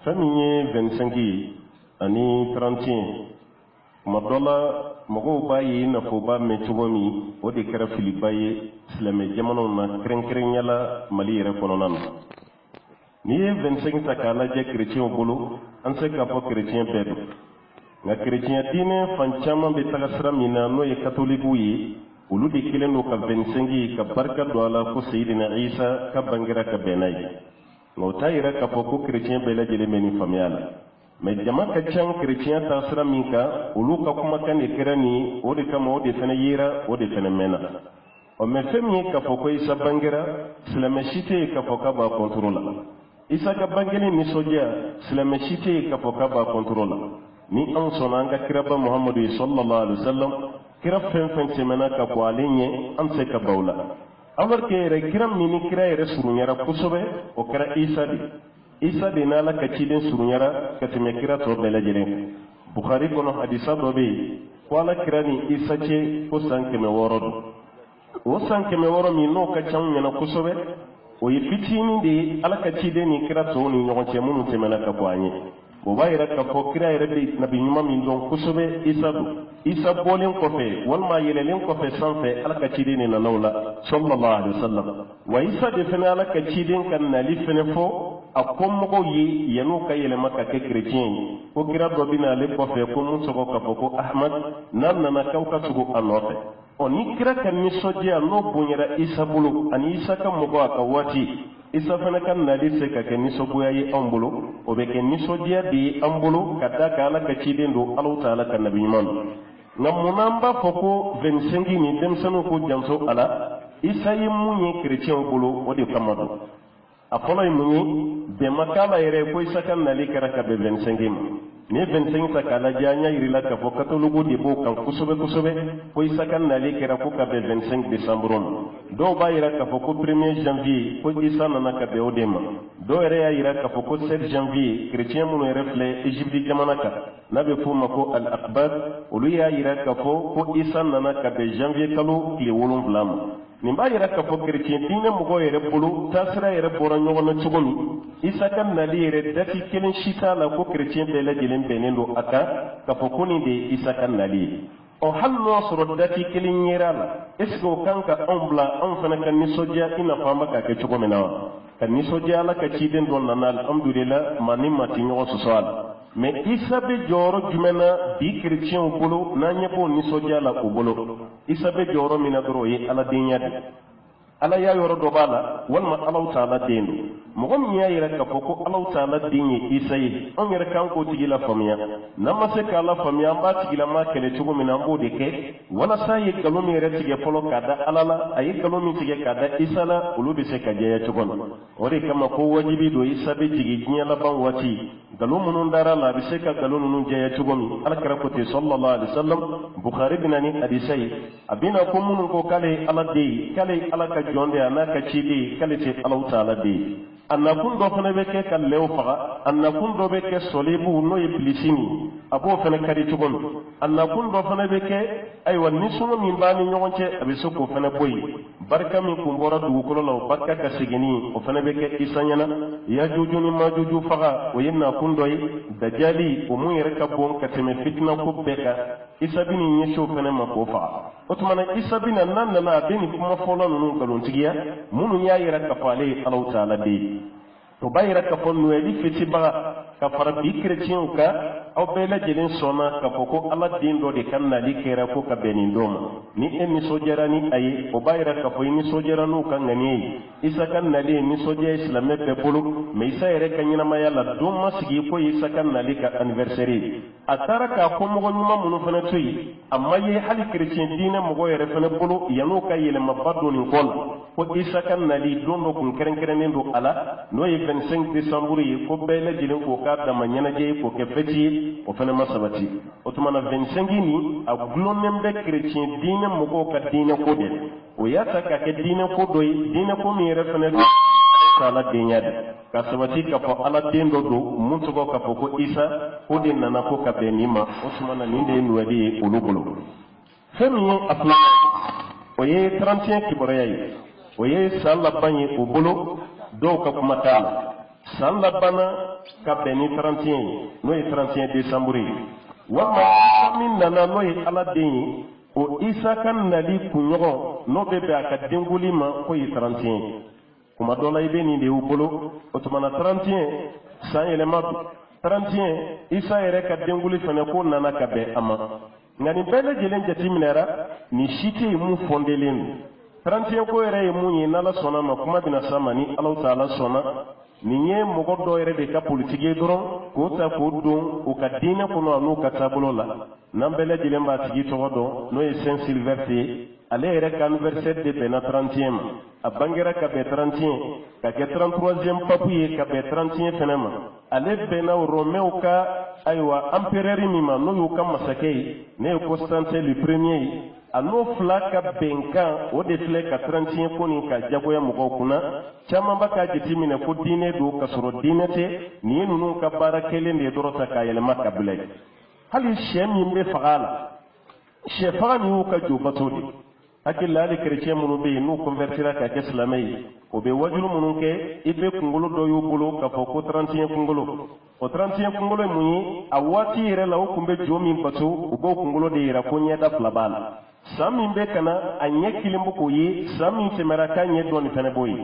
fɛn min ye 25 ye ani 31 kuma dɔ la mɔgɔw b'a ye i n'a fɔ b'a mɛn cogo min o de kɛra filiba ye silamɛ jamanaw na kɛrɛnkɛrɛnya la Mali yɛrɛ kɔnɔna na n'i ye 25 ta k'a lajɛ kerecɛnw bolo an se k'a fɔ kerecɛn bɛɛ don nka kerecɛnya diinɛ fan caman bɛ taga sira min na n'o ye katolikiw ye olu de kelen don ka 25 ka barika don a la ko Seyidina Isa ka bangera ka bɛn n'a ye nka o t'a yira k'a fɔ ko kerecɛn bɛɛ lajɛlen bɛ nin faamuya la mɛ jama ka ca kerecɛnya ta sira min kan olu ka kumakan de kɛra nin o de kama o de fana yera o de fana mɛnna ɔ mɛ fɛn min ye k'a fɔ ko Isa bangera silamɛ si tɛ yen k'a fɔ k'a b'a kɔntoro la Isa ka bangeli nisɔndiya silamɛ si tɛ yen k'a fɔ k'a b'a kɔntoro la ni an sɔnna an ka kiraba Muhammadu ye sallallahu alaihi wa sallam kira fɛn fɛn tɛmɛna ka bɔ ale ɲɛ an tɛ se ka baw la alors que yɛrɛ kira min ni kira yɛrɛ surunyara kosɛbɛ o kɛra Isa de Isa de n'ala ka ciden surunyara ka tɛmɛ kira tɔ bɛɛ lajɛlen kan Bukhari kɔnɔ hadisa dɔ bɛ yen ko ala kira ni Isa cɛ ko san 600 don o san 600 min n'o ka ca ɲɛna kosɛbɛ o ye fitinin de ye ala ka ciden ni kira tɔw ni ɲɔgɔn cɛ minnu tɛmɛna ka bɔ an ye o b'a yira k'a fɔ kira yɛrɛ bɛ nabi ɲuman min dɔn kosɛbɛ Isa don Isa bɔlen kɔfɛ walima yɛlɛlen kɔfɛ sanfɛ ala ka ciden de nana o la sallallahu alaihi wa sallam wa Isa de fana ala ka ciden ka nali fana fɔ a kɔmɔgɔw ye yan'u ka yɛlɛma ka kɛ kerecɛn ye ko kira dɔ bɛ na ale kɔfɛ ko mun tɔgɔ k'a fɔ ko Ahmad n'a nana k'aw ka tugu a nɔfɛ ɔ ni kira ka nisɔndiya n'o bonyara Isa bolo ani Isa ka mɔgɔ a ka waati Isa fana ka nali se ka kɛ nisɔngoya ye an bolo o bɛ kɛ nisɔndiya de ye an bolo ka d'a kan ala ka ciden don Alahu Taala ka nabi ɲuman don nka munna an b'a fɔ ko 25 ni denmisɛnninw ko janso a la Isa ye mun ye kerecɛnw bolo o de kama don a fɔlɔ ye mun ye bɛnma k'a la yɛrɛ ko Isa ka nali kɛra ka bɛn 25 ma ni 25 ta kala janya irila ka fo katologo de bo kan kusobe ko isa kan nali kera ko ka be 25 décembre do ba ira ka fo ko 1er janvier ko isa nana ka be odema do ere ya ira ka fo ko 7 janvier chrétien mu no refle Égypte jamana ka nabe fo mako al aqbad olu ya ira ka fo ko isa nana ka be janvier kalo le wolon blam ni ba ira ka fo chrétien dine mu go ere bulu tasra ere boro nyogono chugomi isa kan nali ere dati kelen shita la ko chrétien be la jelen benendo aka ka fo koni de isa kan nali o hal no soro dati kelen yera la esko kanka on bla on fana kan ni sodia ina fama ka ke chugomina kan ni sodia la ka ci den don nanal alhamdulillah mani mati nyo sosal mais isa be joro jumena bi chrétien bolo na nyebo ni sodia la ko bolo isa be joro mina doro yi ala dinya de ala ya yoro do bala walma Allah taala dendo mogom nya yira ka foko Allah taala dinye isai on yira kan ko tigila famiya namma se ka la famiya ba tigila ma kele tugo mina mbo de ke wala sai galomi yira tige folo kada alala ay galomi tige kada isala ulubi se ka jeya tugon ore kama ko wajibi do isabe tige nya la ban wati galomu nun dara la bi se ka galomu nun jeya tugomi alkara ko te sallallahu alaihi wasallam bukhari binani hadisai abina ko mun ko kale ala de kale ala ka jonde anaka cidi kalite Allah taala de annakun do fana be ke kan lew faga annakun do be ke solibu no iblisini abo fana kari tugon annakun do fana be ke ay wan ni sunu min bani nyonce abi soko fana boy barka min ko mbora du ko law barka ka sigini o fana be ke isanyana ya juju ni majuju faga o yenna kun doy dajali o mu yere ka bon ka teme fitna ko beka isabini nyesho fana ma ko faga otumana isabina nan na beni kuma folo nunu kalon tigiya munu ya yira ka fale Allah taala de to bayira ka fon nueli fiti baga ka fara bi chrétien ka aw bela jelen sona ka foko Allah din do de kanna li kera ko ka benin doma ni en ni sojera ni ayi o bayira ka fo ni sojera no kan ngani isa kan nali ni soje islame be bulu me isa yere kan nyina maya la doma sigi ko isa kan nali ka anniversaire atara ka ko mo nyuma munu fana toyi amma ye hali chrétien dina mo go yere fana bulu yano ka yele mabado ni kol ko isa kan nali dondo kun keren keren ndo ala no ye 25 décembre ye ko bela jelen ko ka da manyana je ko ke feti o fana masabati o tumana 25 ni a glonem be chrétien dina mo go ka dina ko de o yata ka ke dina ko doy dina ko mi refana sala dinya de ka sabati ka fo ala dendo do mun to ko ka fo ko isa ko de nana ko ka be nima o tumana ni de nuwadi ulugulu femi afla o ye 31 kiborayai o ye sala banye o bolo do ka kuma tala sala bana ka be ni 31 no ye 31 décembre wama min nana no ye ala den o isa kan nali kunyogo no be be aka denguli ma ko ye 31 kuma dola ibe ni de o bolo o tumana 31 san elema 31 isa yere ka denguli fane ko nana ka be ama ngani bele jelen jati minera ni shite mu fondelen 31 ko yere mu ni nala sona ma kuma bina sama ni Allah taala sona ni ye mogo do yere de ka politique doron ko ta ko don o ka dina ko no anu ka tabulo la nan bele jelen ba tigi to do no e Saint Sylvestre ale yere ka anniversaire de bena 30e a bangera ka be 31 ka ke 33e papier ka be 31 fenema ale bena Roméo ka aywa empereur mima no yo ka masakei ne Constantin le premier ano flaka benka o de fle ka 31 ko ni ka jagoya mugo kuna chama baka jitimine ko dine do ka soro dinete ni nunu ka barakele ne dorota ka yele makka bulay hali shemi mbe fagala she fagami ka jobatodi hakilla le chrétien munu be nu convertira ka ke islamai o be wajulu munu ke ibe kungolo do yo bolo ka foko 31 kungolo o 31 kungolo muni awati yere la o kumbe jomi bato o bo kungolo de yera ko nyeda flabala sami be kana anye kilimbo ko yi sami temera kanye doni tane boyi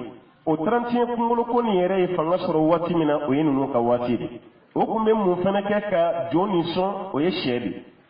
o 31 kungolo ko ni yere fanga soro wati mina o yinu no ka wati o kumbe mu fana ke ka joni son o ye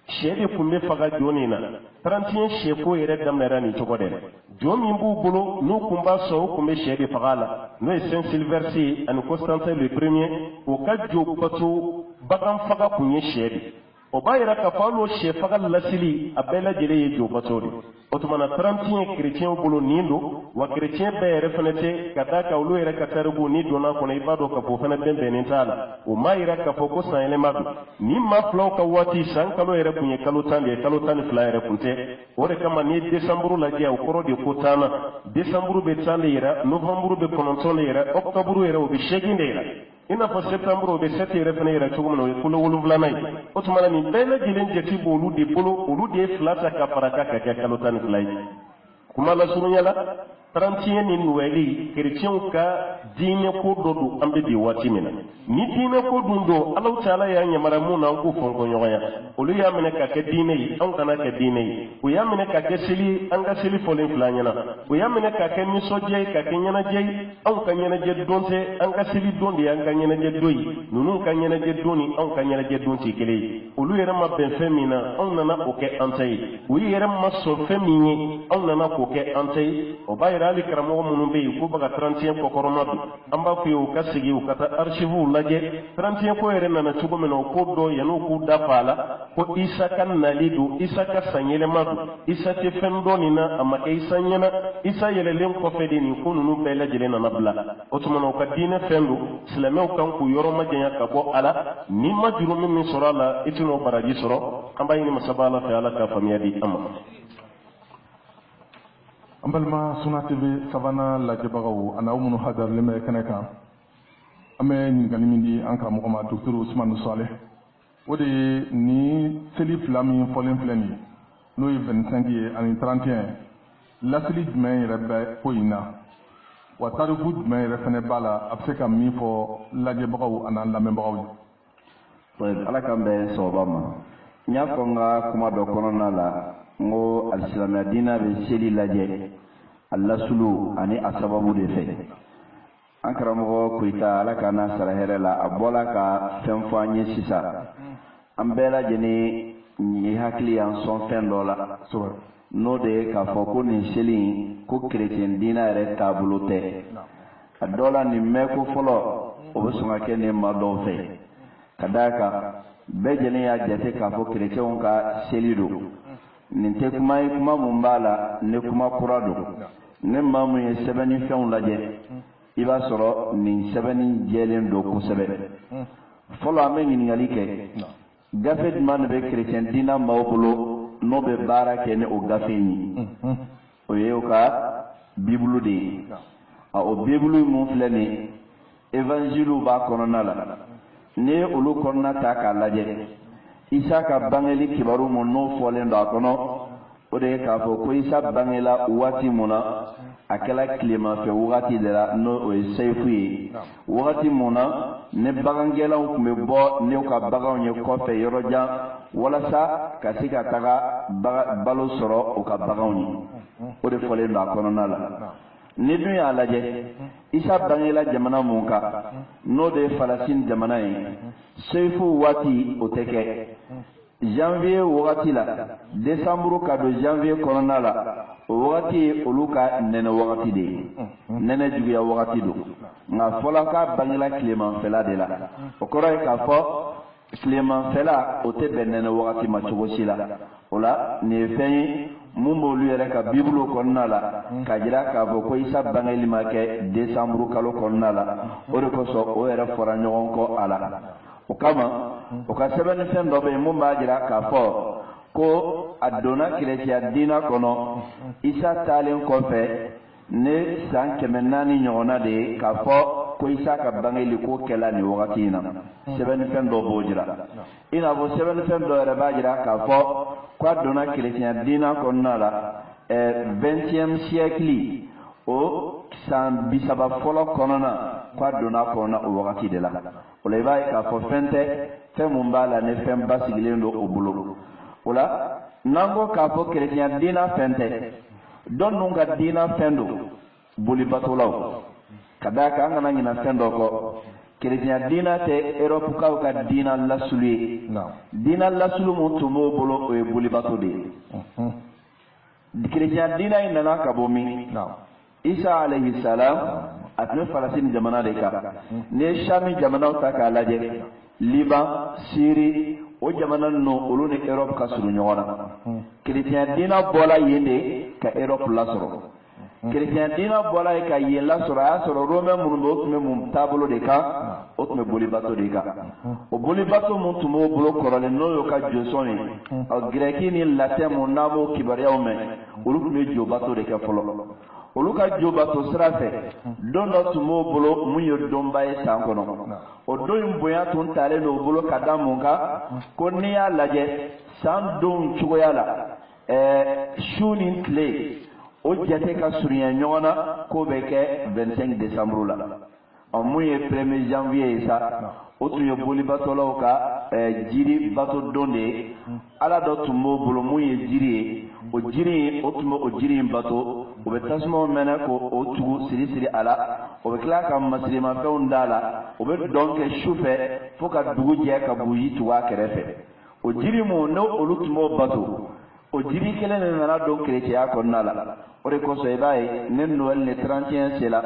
shedi kumbe faga joni na 31 sheko yere damnara ni chokode jomi mbu bolo no kumba so kumbe shedi fagala no Saint Sylvestre an Constantin le premier o ka jo pato bagam faga kunye shedi o b'a yira k'a fɔ hali sɛfaga lasili a bɛɛ lajɛlen ye jɔbato de o tuma na 30 ye kerecɛnw bolo nin don wa kerecɛn bɛɛ yɛrɛ fana tɛ ka daa ka olu yɛrɛ ka tariku ni donna kɔnɔ i b'a dɔn k'a fɔ fana bɛnbɛnnen t'a la o m'a yira k'a fɔ ko san yɛlɛma don ni maa filaw ka waati san kalo yɛrɛ kun ye kalo 10 de ye kalo 12 yɛrɛ kun tɛ o de kama ni ye desanburu lajɛ o kɔrɔ de ko 10 na desanburu bɛ 10 de yira novanburu bɛ 9 de yira ɔktɔburu yɛrɛ o bɛ 8 de yira i n'a fɔ septanburu o bɛ 7 yɛrɛ fana yira cogo min na o ye kalo 7 ye o tuma na nin bɛɛ lajɛlen jate b'olu de bolo olu de ye 2 ta ka fara ka kɛ kalo 12 ye kuma la surunya la 31 ni nuwɛli kerecɛnw ka diinɛ ko dɔ don an bɛ bi waati min na ni diinɛ ko dun don Alahu Taala y'a yamara mun na an k'o fɔ ɲɔgɔnya olu y'a minɛ ka kɛ diinɛ ye anw kana kɛ diinɛ ye u y'a minɛ ka kɛ seli an ka seli fɔlen filɛ an ɲɛna u y'a minɛ ka kɛ nisɔndiya ye ka kɛ ɲɛnajɛ ye anw ka ɲɛnajɛ don tɛ an ka seli don de y'an ka ɲɛnajɛ don ye ninnu ka ɲɛnajɛ don ni anw ka ɲɛnajɛ don tɛ kelen ye olu yɛrɛ ma bɛn fɛn min na anw nana o kɛ an ta ye u yɛrɛ ma sɔn fɛn min ye anw nana k'o kɛ an ta ye o b'a yira hali karamɔgɔ minnu bɛ yen ko bɛ ka 31 kɔkɔrɔma don an b'a fɔ ye u ka segin u ka taa archives lajɛ 31 ko yɛrɛ nana cogo min na o ko dɔ yan'u k'u da fa a la ko Isa ka nali don Isa ka san yɛlɛma don Isa tɛ fɛn dɔ nin na a ma kɛ Isa ɲɛna Isa yɛlɛlen kɔfɛ de nin ko ninnu bɛɛ lajɛlen nana bila o tuma na u ka diinɛ fɛn don silamɛw kan k'u yɔrɔ majanya ka bɔ a la ni ma juru min sɔrɔ a la i tɛn'o baraji sɔrɔ an b'a ɲini masaba Ala fɛ Ala ka faamuya di an ma. An balima Suna TV sabanan lajɛbagaw ani aw minnu hadarilen bɛ kɛnɛ kan an bɛ ɲininkali min di an karamɔgɔ ma Dr Usmanu Saleh o de ye ni seli fila min fɔlen filɛ nin ye n'o ye 25 ye ani 31 laseli jumɛn yɛrɛ bɛ ko in na wa tariku jumɛn yɛrɛ fana b'a la a bɛ se ka min fɔ lajɛbagaw ani lamɛnbagaw ye. Ala k'an bɛn sababa ma n y'a fɔ n ka kuma dɔ kɔnɔna la n ko alisilamɛya diinɛ bɛ seli lajɛ a lasulu ani a sababu de fɛ an karamɔgɔ Koyita Ala k'an n'a sara hɛrɛ la a bɔla ka fɛn fɔ an ye sisan an bɛɛ lajɛlen ye hakili y'an sɔn fɛn dɔ la n'o de ye k'a fɔ ko nin seli in ko kerecɛn diinɛ yɛrɛ taabolo tɛ a dɔ la nin mɛn ko fɔlɔ o bɛ sɔn ka kɛ nin maa dɔw fɛ ka d'a kan bɛɛ lajɛlen y'a jate k'a fɔ kerecɛnw ka seli don nin tɛ kuma ye kuma mun b'a la ne kuma kura don ne maa mun ye sɛbɛnni fɛnw lajɛ i b'a sɔrɔ nin sɛbɛnni jɛlen don kosɛbɛ fɔlɔ an bɛ ɲininkali kɛ gafe jumɛn de bɛ kerecɛn diinɛ maaw bolo n'o bɛ baara kɛ ni o gafe in ye o ye o ka bibulu de ye o bibulu mun filɛ nin ye évangiliw b'a kɔnɔna la n'i ye olu kɔnɔna ta k'a lajɛ Isa ka bangeli kibaru mun n'o fɔlen don a kɔnɔ o de ye k'a fɔ ko Isa bangela waati mun na a kɛla tilemafɛ wagati de la n'o ye seyifu ye wagati mun na ne bagangɛnlaw tun bɛ bɔ n'u ka baganw ye kɔfɛ yɔrɔ jan walasa ka se ka taga balo sɔrɔ u ka baganw ye o de fɔlen don a kɔnɔna la ni dun y'a lajɛ Isa bangela jamana mun kan n'o de ye Falasini jamana ye seyifu waati o tɛ kɛ janvier wagati la décembre ka don janvier kɔnɔna la o wagati ye olu ka nɛnɛ wagati de ye nɛnɛ juguya wagati don nka fɔla k'a bangela tilemanfɛla de la o kɔrɔ ye k'a fɔ tilemanfɛla o tɛ bɛn nɛnɛ wagati ma cogo si la o la nin ye fɛn ye mun b'olu yɛrɛ ka bibulu kɔnɔna la ka jira k'a fɔ ko Isa bangeli ma kɛ décembre kalo kɔnɔna la o de kosɔn o yɛrɛ fɔra ɲɔgɔn kɔ a la o kama o ka sɛbɛnnifɛn dɔ bɛ yen mun b'a jira k'a fɔ ko a donna kerecɛnya diinɛ kɔnɔ Isa taalen kɔfɛ ne san 400 ɲɔgɔnna de ye k'a fɔ ko Isa ka bangeli ko kɛla nin wagati in na sɛbɛnnifɛn dɔ b'o jira i n'a fɔ sɛbɛnnifɛn dɔ yɛrɛ b'a jira k'a fɔ ko a donna kerecɛnya diinɛ kɔnɔna la 20e siècle o san 30 fɔlɔ kɔnɔna k'a donna kɔnɔna o wagati de la o la i b'a ye k'a fɔ fɛn tɛ fɛn mun b'a la ne fɛn basigilen don o bolo o la n'an ko k'a fɔ kerecɛnya diinɛ fɛn tɛ dɔ ninnu ka diinɛ fɛn don bolibatolaw ka d'a kan an kana ɲinɛ fɛn dɔ kɔ kerecɛnya diinɛ tɛ Europe-kaw ka diinɛ lasulu ye diinɛ lasulu mun tun b'o bolo o ye bolibato de ye kerecɛnya diinɛ in nana ka bɔ min Isa alayhi salam a tun bɛ Falasini jamana de kan n'i ye Sami jamanaw ta k'a lajɛ Liban Syrie o jamana no olu ni Europe ka suru ɲɔgɔn na chrétien dina bɔla yen de ka Europe lasɔrɔ chrétien dina bɔla yen ka yen lasɔrɔ a y'a sɔrɔ romain minnu bɛ o tun bɛ mun taabolo de kan o tun bɛ bolibato de kan o bolibato mun tun b'o bolo kɔrɔlen n'o y'o ka jɔsɔn ye greki ni latin mun n'a b'o kibaruyaw mɛn olu tun bɛ jobato de kɛ fɔlɔ olu ka jobato sira fɛ don dɔ tun b'o bolo mun ye donba ye san kɔnɔ o don in bonya tun talen don o bolo ka da mun kan ko n'i y'a lajɛ san don cogoya la su ni tile o jate ka surunya ɲɔgɔn na k'o bɛ kɛ 25 décembre la mun ye 1er janvier ye sa o tun ye bolibatɔlaw ka jiri bato don de ye ala dɔ tun b'o bolo mun ye jiri ye o jiri o tun bɛ o jiri in bato o bɛ tasumaw mɛnɛ k'o tugu siri siri a la o bɛ tila ka masirimafɛnw d'a la o bɛ dɔn kɛ su fɛ fo ka dugu jɛ ka buji tugu a kɛrɛfɛ o jiri mun n'o olu tun b'o bato o jiri kelen de nana don kerecɛnya kɔnɔna la o de kosɔn i b'a ye ne Noël ni 31 sera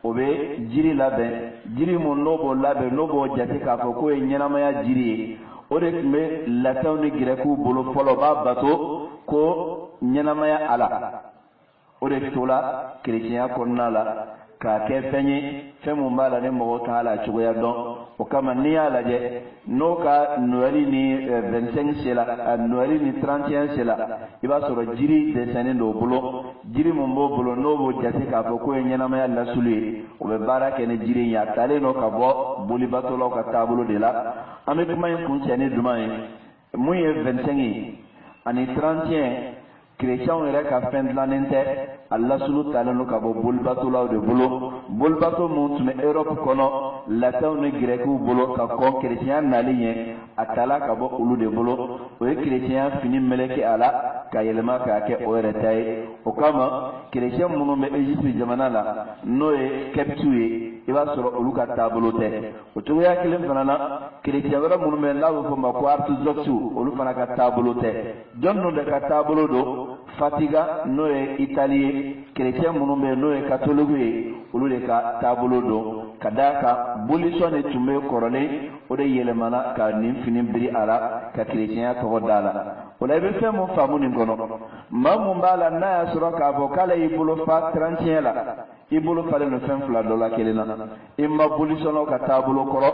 o bɛ jiri labɛn jiri mun n'o b'o labɛn n'o b'o jate k'a fɔ k'o ye ɲɛnamaya jiri ye o de tun bɛ latɛnw ni gɛrɛkiw bolo fɔlɔ b'a bato ko ɲɛnamaya a la o de tola kerecɛnya kɔnɔna la k'a kɛ fɛn ye fɛn mun b'a la ni mɔgɔw t'a la cogoya dɔn o kama n'i y'a lajɛ n'o ka Noël ni 25 sera Noël ni 31 sera i b'a sɔrɔ jiri dɛsɛnnen don o bolo jiri mun b'o bolo n'o b'o jate k'a fɔ k'o ye ɲɛnamaya lasulu ye o bɛ baara kɛ ni jiri in ye a talen don ka bɔ bolibatɔlaw ka taabolo de la an bɛ kuma in kuncɛ ni jumɛn ye mun ye 25 ye ani 31 chrétiens yɛrɛ ka fɛn dilannen tɛ a lasulu talen don ka bɔ bolibatolaw de bolo bolibato mun tun bɛ Europe kɔnɔ latɛnw ni gɛrɛkiw bolo ka kɔn chrétien nali ɲɛ a tala ka bɔ olu de bolo o ye chrétien fini meleke a la ka yɛlɛma k'a kɛ o yɛrɛ ta ye o kama chrétien minnu bɛ Égypte jamana la n'o ye kɛptiw ye i b'a sɔrɔ olu ka taabolo tɛ o cogoya kelen fana na chrétien wɛrɛ minnu bɛ n'a bɛ fɔ ma ko orthodoxes olu fana ka taabolo tɛ jɔn ninnu de ka taabolo don Fatiga n'o ye Itali ye chrétien minnu bɛ n'o ye catholique ye olu de ka taabolo don ka d'a kan bolisɔn de tun bɛ kɔrɔlen o de yɛlɛmana ka nin fini biri a la ka chrétienya tɔgɔ d'a la o la i bɛ fɛn mun faamu nin kɔnɔ maa mun b'a la n'a y'a sɔrɔ k'a fɔ k'ale y'i bolo fa 31 la i bolo falen don fɛn fila dɔ la kelen na i ma bolisɔnnaw ka taabolo kɔrɔ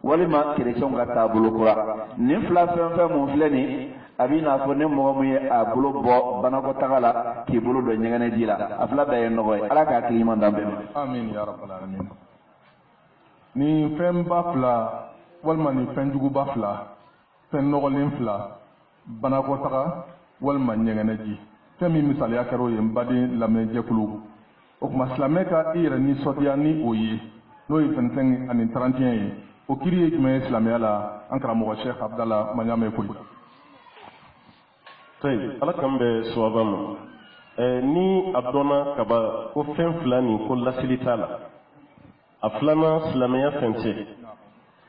walima chrétienw ka taabolo kura nin fila fɛn fɛn mun filɛ nin a b'i n'a fɔ ne mɔgɔ min ye a bolo bɔ banakɔtaga la k'i bolo don ɲɛgɛnɛji la a fila bɛɛ ye nɔgɔ ye ala k'a hakili ɲuman d'an bɛɛ ma. Amin ya rabbal alamin. Ni fɛn ba fila walima ni fɛn juguba fila fɛn nɔgɔlen fila banakɔtaga walima ɲɛgɛnɛji fɛn min misaliya kɛra o ye n baden lamɛnjɛkulu o tuma silamɛ ka i yɛrɛ nisɔndiya ni o ye n'o ye 25 ani 31 ye o kiri ye jumɛn ye silamɛya la an karamɔgɔ Sheikh Abdallah Maɲame Koyi. Ala k'an bɛ sawaba ma ni a dɔnna kaba ko fɛn fila nin ko lasili t'a la a filanan silamɛya fɛn tɛ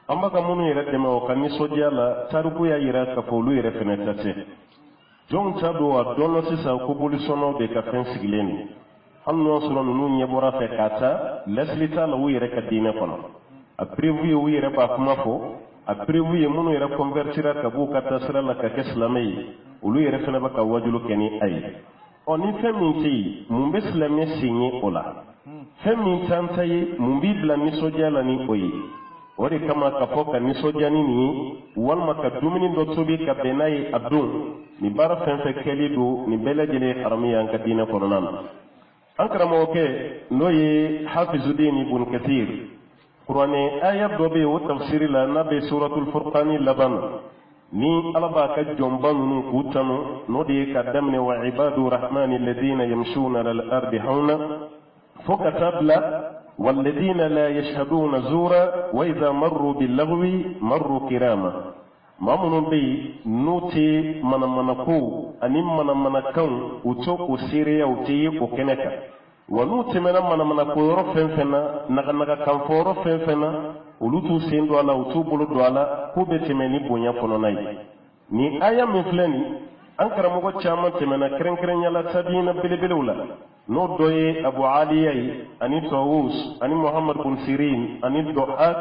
an b'a ka minnu yɛrɛ dɛmɛ o ka nisɔndiya la tariku y'a yira k'a fɔ olu yɛrɛ fɛnɛ ta tɛ jɔnw t'a don a dɔnna sisan ko bolisɔnnaw de ka fɛn sigilen don hali n'o sɔrɔ ninnu ɲɛ bɔra fɛ k'a ta lasili t'a la u yɛrɛ ka diinɛ kɔnɔ a prévu ye u yɛrɛ b'a kuma fɔ a prévu ye minnu yɛrɛ convertira ka b'u ka taasira la ka kɛ silamɛ ye olu yɛrɛ fana bɛ ka wajulu kɛ ni a ye ni fɛn min tɛ yen mun bɛ silamɛ sen ye o la fɛn min t'an ta ye mun b'i bila nisɔndiya la ni o ye o de kama ka fɔ ka nisɔndiya ni nin ye walima ka dumuni dɔ tobi ka bɛn n'a ye a don nin baara fɛn fɛn kɛli don nin bɛɛ lajɛlen ye haramu ye an ka diinɛ kɔnɔna na an karamɔgɔkɛ n'o ye Hafizudin Ibn Kathir kuranɛ aya dɔ bɛ yen o tafsiri la n'a bɛ suratul Furqani laban na ni ala b'a ka jɔnba ninnu k'u tanu n'o de ye ka daminɛ wa ibadu rahmani alladhina yamshuna ala al-ardi hawna fo ka taa bila walladhina la yashhaduna zura wa idha marru bil-lagwi marru kirama maa minnu bɛ yen n'u tɛ manamanako ani manamanakanw u to o seereya u tɛ ye o kɛnɛ kan wa n'u tɛmɛna manamanako yɔrɔ fɛn fɛn na naganagakanfɔ yɔrɔ fɛn fɛn na olu t'u sen don a la u t'u bolo don a la k'u bɛ tɛmɛ ni bonya kɔnɔna ye nin aya min filɛ nin an karamɔgɔ caman tɛmɛna kɛrɛnkɛrɛnya la tabiina belebelew la n'o dɔ ye Abu Aliya ye ani Tawus ani Muhammad bin Sirin ani Dohak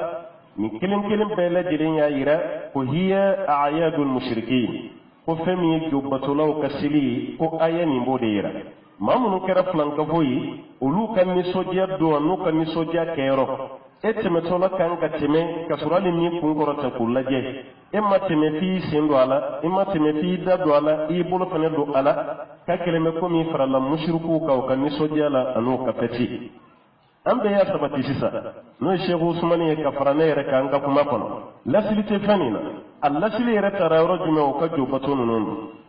ni kelen kelen bɛɛ lajɛlen y'a yira ko hiya a'yadul mushrikin ko fɛn min ye jobatolaw ka seli ye ko aya nin b'o de yira maa minnu kɛra filankafo ye olu ka nisɔndiya don n'u ka nisɔndiya kɛyɔrɔ e tɛmɛtɔla kan ka tɛmɛ ka sɔrɔ hali min kun kɔrɔta k'o lajɛ e ma tɛmɛ f'i sen don a la e ma tɛmɛ f'i da don a la i bolo fana don a la ka kɛlɛ bɛ komi farala mushriku kan u ka nisɔndiya la an'u ka fɛti an bɛɛ y'a sabati sisan n'o ye Sheikh Usmani ye ka fara ne yɛrɛ kan an ka kuma kɔnɔ lasili tɛ fɛn nin na a lasili yɛrɛ taara yɔrɔ jumɛn o ka jobato ninnu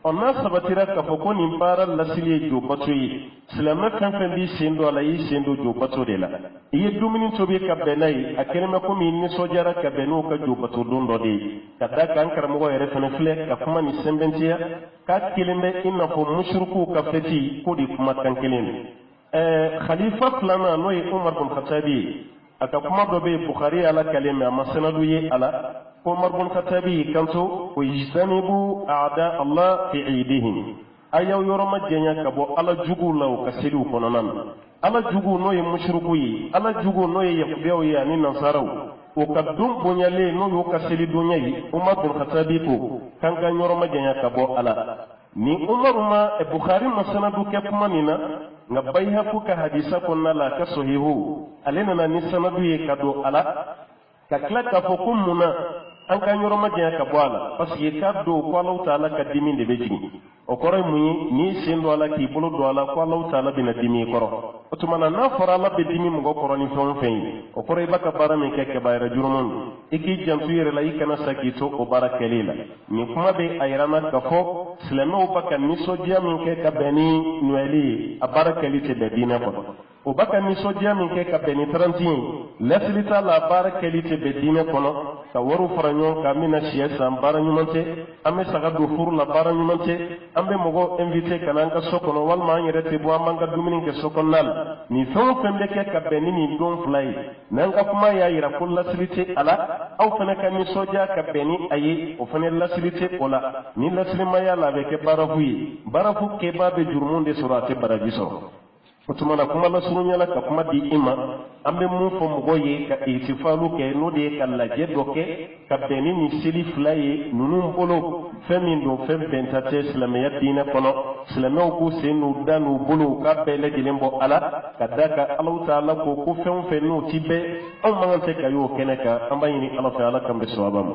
don n'a sabatira k'a fɔ ko nin baara lasili ye jobato ye silamɛ fɛn fɛn b'i sen don a la i y'i sen don jobato de la i ye dumuni tobi ka bɛn n'a ye a kɛlen bɛ komi i nisɔndiyara ka bɛn n'o ka jobato don dɔ de ye ka da kan karamɔgɔ yɛrɛ fana filɛ ka kuma ni sɛbɛntiya k'a kelen bɛ i n'a fɔ mushriku ka fɛti ko de kuma kan kelen don khalifa filanan n'o ye Umar bin Khattabi a ka kuma dɔ bɛ yen Bukhari ala kalen mɛ a ma sanadu ye a la Umar bin Khattabi kanto ko ijtanibu a'da Allah fi eidihim a y'aw yɔrɔ ma jɛnya ka bɔ ala juguw la u ka seliw kɔnɔna na ala juguw n'o ye mushriku ye ala juguw n'o ye yahudiyaw ye ani nasaraw o ka don bonyalen n'o y'o ka seli donya ye Umar bin Khattabi ko kan ka yɔrɔ ma jɛnya ka bɔ ala ni Umar ma Bukhari ma sanadu kɛ kuma nin na nga Bayhaqi ka hadisa kɔnɔna la ka sahihu ale nana ni sanadu ye ka don a la ka tila k'a fɔ ko mun na an ka yɔrɔ ma janya ka bɔ a la parce que k'a don ko Alahu Taala ka dimi de bɛ jigin o kɔrɔ ye mun ye n'i sen don a la k'i bolo don a la ko Alahu Taala bɛna dimi i kɔrɔ o tuma na n'a fɔra Ala bɛ dimi mɔgɔ kɔrɔ ni fɛn o fɛn ye o kɔrɔ i b'a ka baara min kɛ kɛbayɛrɛ juruman don i k'i janto i yɛrɛ la i kana sa k'i to o baara kɛli la nin kuma bɛ a yira n na k'a fɔ silamɛw b'a ka nisɔndiya min kɛ ka bɛn ni Noël ye a baara kɛli tɛ bɛn diinɛ kɔnɔ o b'a ka nisɔndiya min kɛ ka bɛn ni 30 ye lasili t'a la a baara kɛli tɛ bɛn diinɛ kɔnɔ ka wariw fara ɲɔgɔn kan an bɛna siyɛ san baara ɲuman tɛ an bɛ saga don furu la baara ɲuman tɛ an bɛ mɔgɔ invité ka na an ka so kɔnɔ walima an yɛrɛ tɛ bɔ an b'an ka dumuni kɛ so kɔnɔna la nin fɛn o fɛn bɛ kɛ ka bɛn ni nin don fila ye n'an ka kuma y'a yira ko lasili tɛ a la aw fana ka nisɔndiya ka bɛn ni a ye o fana lasili tɛ o la ni lasili ma y'a la a bɛ kɛ baarafu ye baarafu kɛbaa bɛ jurumun de sɔrɔ a tɛ baraji sɔrɔ o tuma na kuma lasurunya la ka kuma di i ma an bɛ mun fɔ mɔgɔ ye ka ihtifalu kɛ n'o de ye ka lajɛ dɔ kɛ ka bɛn ni nin seli fila ye ninnu bolo fɛn min don fɛn bɛnta tɛ silamɛya diinɛ kɔnɔ silamɛw k'u sen n'u da n'u bolo k'a bɛɛ lajɛlen bɔ a la ka da ka Alahu Taala ko fɛn o fɛn n'o ti bɛɛ anw man kan tɛ ka y'o kɛnɛ kan an b'a ɲini Ala fɛ Ala kan bɛ sawaba ma.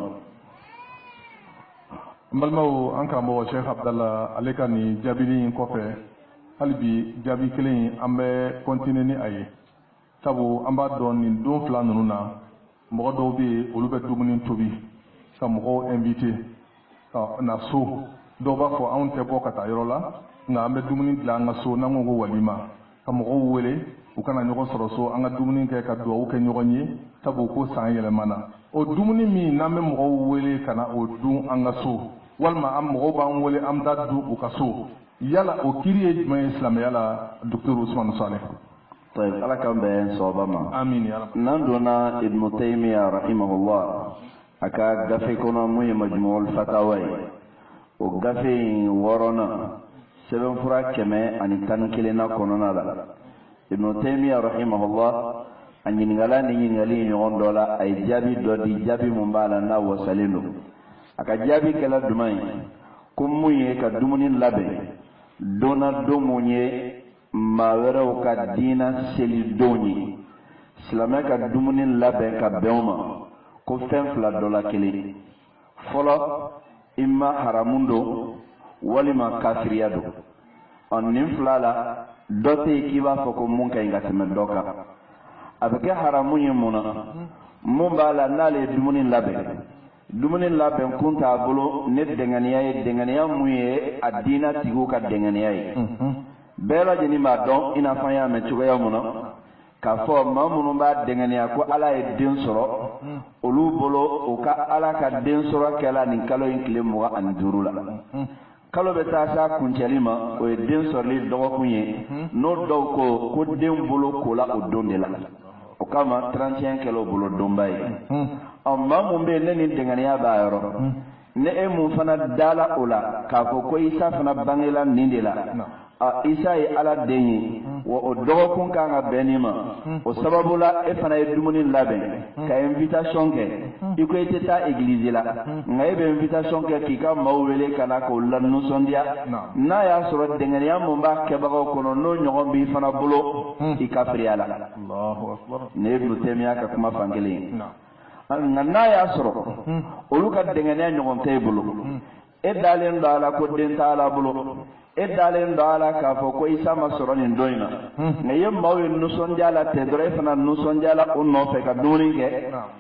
N balimaw an karamɔgɔ Sheikh Abdallah ale ka nin jaabili in kɔfɛ hali bi jaabi kelen an bɛ continuer ni a ye sabu an b'a dɔn nin don fila ninnu na mɔgɔ dɔw bɛ yen olu bɛ dumuni tobi ka mɔgɔw invité ka na so dɔw b'a fɔ anw tɛ bɔ ka taa yɔrɔ la nka an bɛ dumuni dilan an ka so n'an ko ko walima ka mɔgɔw wele u kana ɲɔgɔn sɔrɔ so an ka dumuni kɛ ka dugawu kɛ ɲɔgɔn ye sabu ko san yɛlɛmana o dumuni min n'an bɛ mɔgɔw wele ka na o dun an ka so walima an mɔgɔw b'an wele an bɛ taa dun u ka so yala o kiri ye jumɛn ye silamɛya la Dr. Usman Saleh. Ala k'an bɛn sababa ma. Amin ya rabbi. N'an donna Ibn Taymiya rahimahullah a ka gafe kɔnɔ mun ye Majmu'ul Fatawa ye o gafe in wɔɔrɔnan sɛbɛnfura 111 kɔnɔna la Ibn Taymiya rahimahullah a ɲininkala ni ɲininkali ɲɔgɔn dɔ la a ye jaabi dɔ di jaabi mun b'a la n'a wasalen don a ka jaabi kɛla duman ye ko mun ye ka dumuni labɛn donna don mun ye maa wɛrɛw ka diina seli don ye silamɛ ka dumuni labɛn ka bɛn o ma ko fɛn fila dɔ la kelen fɔlɔ i ma haramu don walima kafiriya don nin fila la dɔ tɛ yen k'i b'a fɔ ko mun ka ɲi ka tɛmɛ dɔ kan a bɛ kɛ haramu ye mun na mun b'a la n'ale ye dumuni labɛn kun t'a bolo ne dɛŋaniya ye dɛŋaniya mun ye a diina tigiw ka dɛŋaniya ye bɛɛ lajɛlen b'a dɔn i n'a fɔ an y'a mɛn cogoya mun na k'a fɔ maa minnu b'a dɛŋaniya ko ala ye den sɔrɔ olu bolo u ka ala ka den sɔrɔ kɛla nin kalo in tile 25 la kalo bɛ taa s'a kuncɛli ma o ye den sɔrɔli dɔgɔkun ye n'o dɔw ko den bolo kola o don de la o kama 31 kɛla o bolo donba ye maa mun bɛ yen ne ni dɛŋaniya b'a yɔrɔ ne e mun fana dala o la k'a fɔ ko isa fana bangela nin de la isa ye ala den ye wa o dɔgɔkun kan ka bɛn nin ma o sababu la e fana ye dumuni labɛn ka invitation kɛ i ko i tɛ taa église la nka e bɛ invitation kɛ k'i ka maaw wele ka na k'o la nisɔndiya n'a y'a sɔrɔ dɛngɛniya mun b'a kɛbagaw kɔnɔ n'o ɲɔgɔn b'i fana bolo i kafiriya la ne ye Ibnu Taymiya ka kuma fan kelen ye nka n'a y'a sɔrɔ olu ka dɛngɛniya ɲɔgɔn tɛ i bolo e dalen don a la ko den t'a la bolo e dalen don a la k'a fɔ ko isa ma sɔrɔ nin don in na nka i ye maaw ye nisɔndiya la ten dɔrɔn e fana nisɔndiya la o nɔfɛ ka dumuni kɛ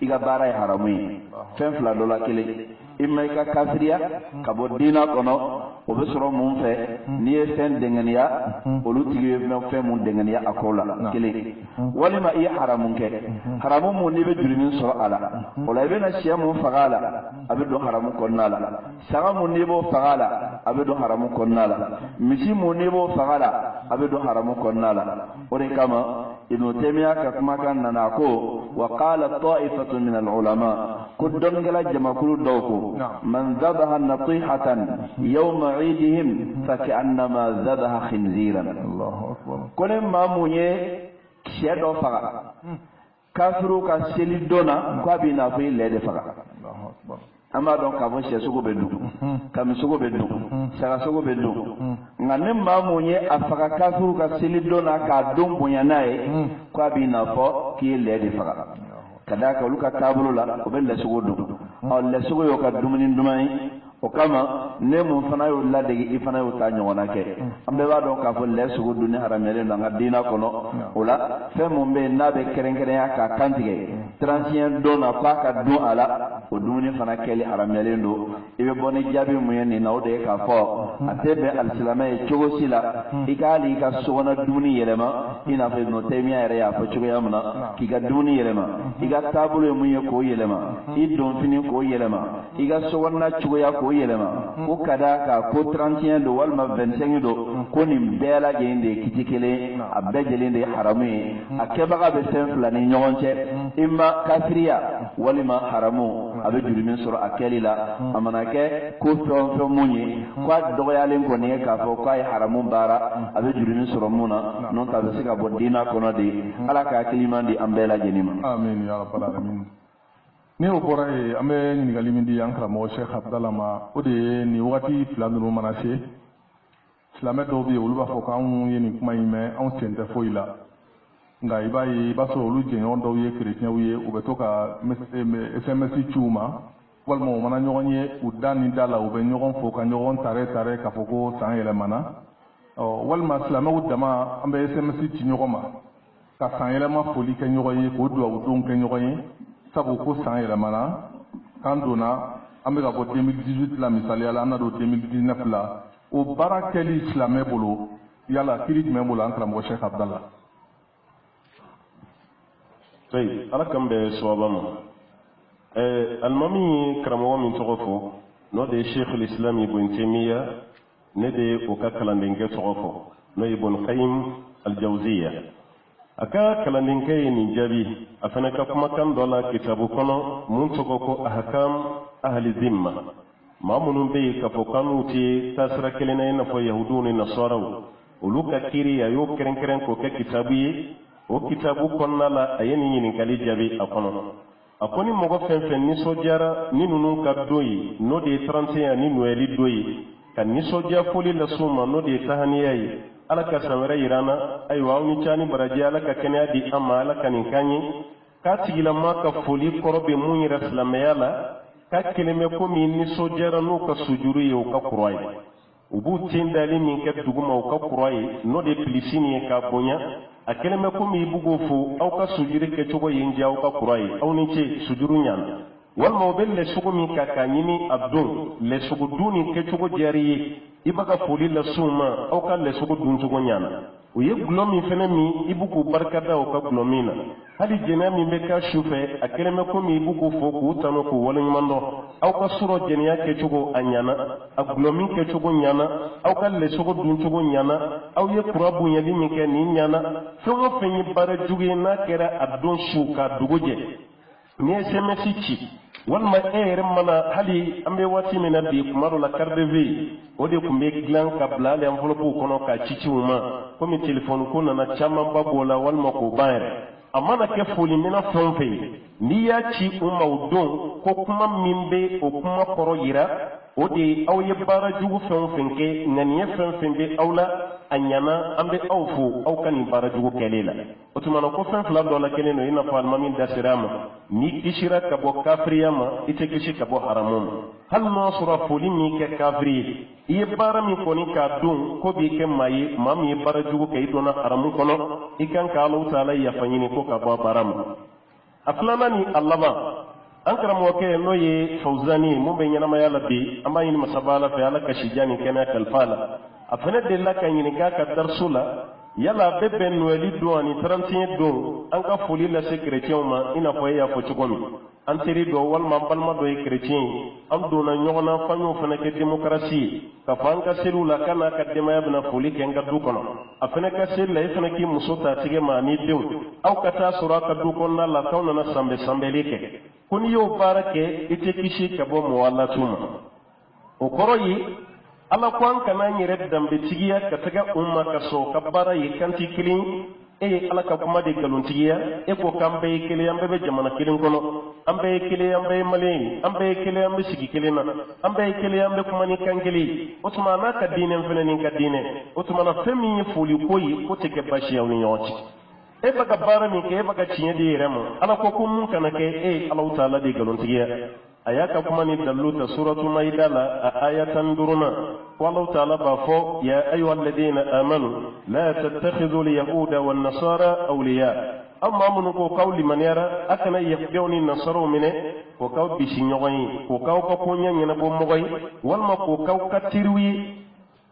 i ka baara ye haramu ye fɛn fila dɔ la kelen i ma i ka kafiriya ka bɔ diina kɔnɔ o bɛ sɔrɔ mun fɛ n'i ye fɛn dɛngɛniya olu tigi ye fɛn mun dɛngɛniya a ko la kelen walima i ye haramu kɛ haramu mun n'i bɛ jurumin sɔrɔ a la o la i bɛna sɛ mun faga a la a bɛ don haramu kɔnɔna la saga mun n'i b'o faga a la a bɛ don haramu kɔnɔna la misi mun n'i b'o faga a la a bɛ don haramu kɔnɔna la o de kama Ibnu Taymiya ka kumakan nana ko wa qala ta'ifatun min al-ulama ko dɔnkɛla jamakulu dɔw ko man dhabaha natihatan yawma 'idihim fa ka'annama dhabaha khinziran ko ne maa mun ye sɛ dɔ faga kafiru ka seli donna ko a b'i n'a fɔ i lɛ de faga an b'a dɔn k'a fɔ sɛ sogo bɛ dun kami sogo bɛ dun saga sogo bɛ dun nka ne maa mun ye a faga kafiru ka seli donna k'a don bonya n'a ye ko a b'i n'a fɔ k'i ye lɛ de faga ka d'a kan olu ka taabolo la o bɛ lɛsogo dun lɛsogo y'o ka dumuni duman ye o kama ne mun fana y'o ladege i fana y'o ta ɲɔgɔnna kɛ an bɛɛ b'a dɔn k'a fɔ lɛ sogo dunni haramuyalen don an ka diina kɔnɔ o la fɛn mun bɛ yen n'a bɛ kɛrɛnkɛrɛnya k'a kantigɛ 31 don na f'a ka dun a la o dumuni fana kɛli haramuyalen don i bɛ bɔ ni jaabi mun ye nin na o de ye k'a fɔ a tɛ bɛn alisilamɛ ye cogo si la i ka hali i ka sokɔnɔ dumuni yɛlɛma i n'a fɔ Ibnu Taymiya yɛrɛ y'a fɔ cogoya min na k'i ka dumuni yɛlɛma i ka taabolo ye mun ye k'o yɛlɛma i donfini k'o yɛlɛma i ka sokɔnɔna cogoya k'o yɛlɛma ko ka d'a kan ko 31 don walima 25 don ko nin bɛɛ lajɛlen de ye kiti kelen a bɛɛ lajɛlen de ye haramu ye a kɛbaga bɛ fɛn fila ni ɲɔgɔn cɛ i ma kafiriya walima haramu a bɛ juru min sɔrɔ a kɛli la a mana kɛ ko fɛn o fɛn mun ye ko a dɔgɔyalen kɔni ye k'a fɔ k'a ye haramu baara a bɛ juru min sɔrɔ mun na n'o tɛ a bɛ se ka bɔ diina kɔnɔ de ala ka hakiliman di an bɛɛ lajɛlen ma. Amin ya rabbal alamin. Ni o bɔra yen an bɛ ɲininkali min di an karamɔgɔ Sheikh Abdallah ma o de ye nin wagati fila ninnu mana se silamɛ dɔw bɛ yen olu b'a fɔ k'anw ye nin kuma in mɛn anw sen tɛ foyi la nka i b'a sɔrɔ olu jɛɲɔgɔn dɔw ye kerecɛnw ye u bɛ to ka SMS ci u ma walima u mana ɲɔgɔn ye u da ni da la u bɛ ɲɔgɔn fo ka ɲɔgɔn tare k'a fɔ ko san yɛlɛmana walima silamɛw dama an bɛ SMS ci ɲɔgɔn ma ka san yɛlɛma foli kɛ ɲɔgɔn ye k'o duwawudenw kɛ ɲɔgɔn ye sabu ko san yɛlɛmana k'an donna an bɛ ka bɔ 2018 la misaliya la an na don 2019 la o baara kɛli silamɛ bolo yala kiri jumɛn bolo an karamɔgɔ Sheikh Abdallah. Ala k'an bɛn sababa ma alimami ye karamɔgɔ min tɔgɔ fɔ n'o de ye Sheikh al-Islam Ibn Taymiya ne de ye o ka kalandenkɛ tɔgɔ fɔ n'o ye Ibn Qayyim al-Jawziyya a ka kalandenkɛ ye nin jaabi a fana ka kumakan dɔ la kitabu kɔnɔ mun tɔgɔ ko ahkam ahli zimma maa minnu bɛ yen k'a fɔ k'an'u tɛ taasira kelen na i n'a fɔ yahudiw ni nasaraw olu ka kiiri a y'o kɛrɛnkɛrɛn k'o kɛ kitabu ye o kitabu kɔnɔna la a ye nin ɲininkali jaabi a kɔnɔ a ko ni mɔgɔ fɛn fɛn nisɔndiyara ni ninnu ka don ye n'o de ye 31 ni noɛli don ye ka nisɔndiya foli las'u ma n'o de ye tahaniya ye ala ka san wɛrɛ yira an na ayiwa aw ni ca ni baraji ala ka kɛnɛya di an ma ala ka nin k'an ye k'a tigilama ka foli kɔrɔ bɛ mun yɛrɛ silamɛya la k'a kelen bɛ komi nisɔndiyara n'u ka sujuru ye u ka kura ye u b'u ten dali min kɛ duguma u ka kura ye n'o de ye pilisi nin ye k'a bonya a kelen bɛ komi i b'u fo aw ka sujuru kɛcogo ye n diya aw ka kura ye aw ni ce sujuru ɲana walima u bɛ lɛsogo min kan k'a ɲini a don lɛsogo dun nin kɛcogo diyar'i ye i b'a ka foli las'u ma aw ka lɛsogo duncogo ɲana u ye gulɔ min fɛnɛ min i b'u k'u barikada o ka gulɔ min na hali jɛnɛya min bɛ k'a su fɛ a kelen bɛ komi i b'u k'u fo k'u tanu k'u waleɲuman dɔn aw ka sɔrɔ jɛnɛya kɛcogo a ɲana a gulɔ min kɛcogo ɲana aw ka lɛsogo duncogo ɲana aw ye kura bonyali min kɛ nin ɲana fɛn o fɛn ye baara jugu ye n'a kɛra a don su k'a dugu jɛ n'i ye SMS ci walma ere mana hali ambe wati mena bi kumaro la carte de vie o de kumbe glan kabla le enveloppe kono ka ciciuma comme téléphone ko na chama babola walma ko bayre amana ke foli mena fonfe ni ya ci udon ko kuma mimbe o kuma koro yira o de aw ye bara jugu fonfenke ngani ye fonfenbe awla anyana ambe awfu aw kan bara jugu kelela o tumana ko fen fla do la keleno ina fa mamin dasirama ni kishira ka bo kafriyama ite kishi ka bo haramum hal no sura foli mi ke kafri iye bara mi koni ka dun ko bi ke mayi mami bara jugu ke idona haramu kono ikan ka Allah taala ya fanyini ko ka bo barama aflana ni allama an karamo ke no ye fawzani mun be nyana mayala bi amma yin masabala fa ala kashijani kana kalfala afana de la kan yin ka darsula yala bebe noeli do ani 31 do an ka foli la secrétaire ma ina fo ya fo chugomi an teri do wal ma balma do e chrétien am do na nyona fanyo fana ke démocratie ka fanka selula kana ka demaya bna foli ke ngadu kono afana ka sella e fana ki musota tige ma ni dew aw kata sura ka du konna la tawna na sambe sambe leke kuni yo barake ite kishi ka bo mo wala tuma o koroyi ala kwan kana nyere dambe tigiya ka taga umma ka so ka bara yi kanti kilin ala ka kuma de galuntigiya ko kambe kile ambe be jamana kilin kono ambe kile ambe malen ambe kile ambe sigi kilina ambe kile ambe kuma ni kangeli otuma ka dinen fene ni ka dine otuma na femi fuli koyi ko teke bashi yaw ni nyoti baga bara mi ke baga cinye de remo ala ko kun kana ke Allah taala de galuntigiya ayaka kuma ni dalluta suratu maida la ayatan duruna wallahu ta'ala ba fo ya ayyuhalladhina amanu la tattakhidhu al-yahuda wan-nasara awliya amma mun ko kawli man yara akana yaqawni nasaru mine ko kaw bi sinyoyi ko kaw ko nyanya na bo mogoy walma ko kaw katirwi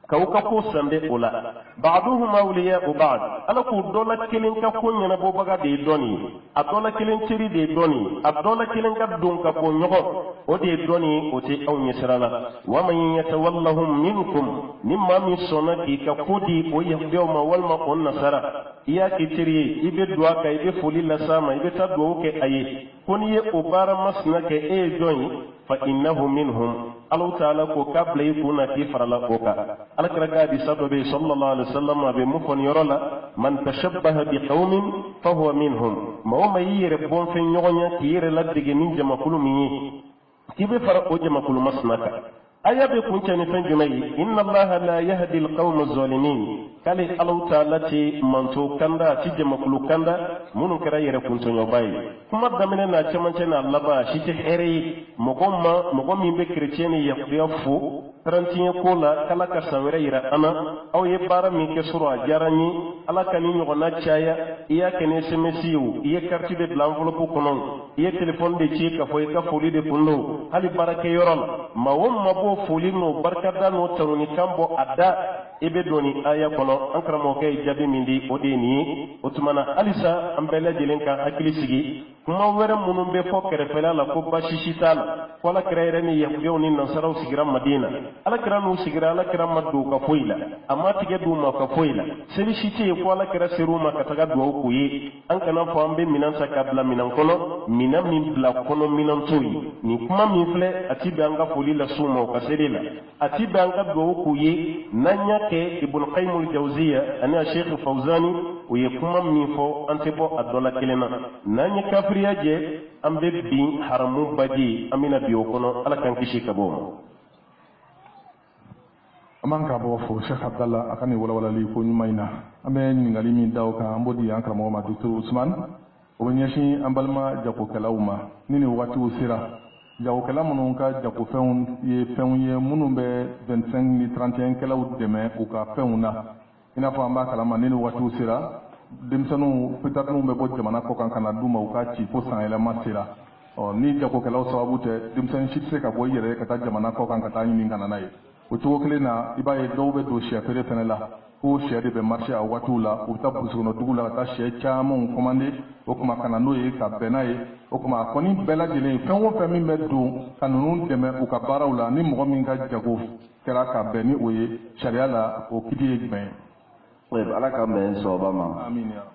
kawka ko sande ola ba'duhum awliya'u ba'd ala ko dola kilin ka ko nyana bo baga de doni adola kilin tiri de doni adola kilin ka don ka ko nyogo o de doni o te aw nyesrala wa man yatawallahum minkum mimma min sonati ka kodi o yahdew ma wal ma on nasara iya kitiri ibe dua ka ibe foli la sama ibe tadwo ke aye koni ye o bara masna ke e doni fa innahu minhum Allah ta'ala ko kabla yakuna fi farala koka alkaraga di sababe sallallahu alaihi wasallam be mufon yorola man tashabbaha bi qaumin fa huwa minhum ma ma yire bon fe nyogonya ki yire laddige min jama kulumi kibe fara o jama kulu masnaka aya be kuncani fen jumayi inna allaha la yahdi alqawma adh-dhalimin kale Allah ta'ala ti manto kanda ti jama kulu kanda munun kara yere kuntonyo bayi kuma damene na chamance na Allah ba shi te here mogom mi be chrétien ya fu 31 ko la kala ka sawere yira ana aw ye bara mi ke sura jarani ala kani nyogo na chaya iya kene semesiu iya carte de l'enveloppe konon iya téléphone de ci ka foy ka foli de kundo hali barake yoron ma won mabo foli no barkada no taruni kambo adda ebe doni aya kono ankara mo kay jabi mindi o de ni otumana alisa ambela jelenka hakili sigi kuma were munun be fo kere fela la ko bashishi tal wala kere ni yahdiyo ni nasaraw sigira madina ala kira nu sigira ala kira maddu ka foila amma tige du ma ka foila seli shite ko ala kira seruma ka taga du ko yi an kana fo ambe minan sakabla minan kono minan min bla kono minan toyi ni kuma min fle ati be anga foli la sumo ka serila ati be anga du ko yi nanya ke ibn qayyim al-jawziya ana sheikh fawzani o ye kuma min fo ante bo adola kelena nanya kafriya je ambe bi haramu baji amina biyo kono ala kan kishi ka bo aman ka bo fo Sheikh Abdallah akani wala li ko nyumayna ame ngali min daw ka ambodi yankara mo ma Dr. Usman o nyashi ambalma jako kalawma nini wakati usira jako kalamu non ka jako feun ye munu be 25 ni 31 kalaw deme o ka feuna ina fa amba kalama nini wakati usira demsanu peut-être no be bo jamana ko kan kana duma o ka ci ko san ele masira o ni jako kalaw sababu te demsan shitse ka bo yere ka ta jamana ko kan ka ta ni ngana nayi o cogo kelen na i b'a ye dɔw bɛ don sɛ feere fana la ko sɛ de bɛ marché a waatiw la u bɛ taa burusikɔnɔ dugu la ka taa sɛ camanw commandé o kuma ka na n'o ye ka bɛn n'a ye o kuma a kɔni bɛɛ lajɛlen fɛn o fɛn min bɛ don ka ninnu dɛmɛ u ka baaraw la ni mɔgɔ min ka jago kɛra ka bɛn ni o ye sariya la o kiti ye jumɛn ye طيب على كم بين صوبما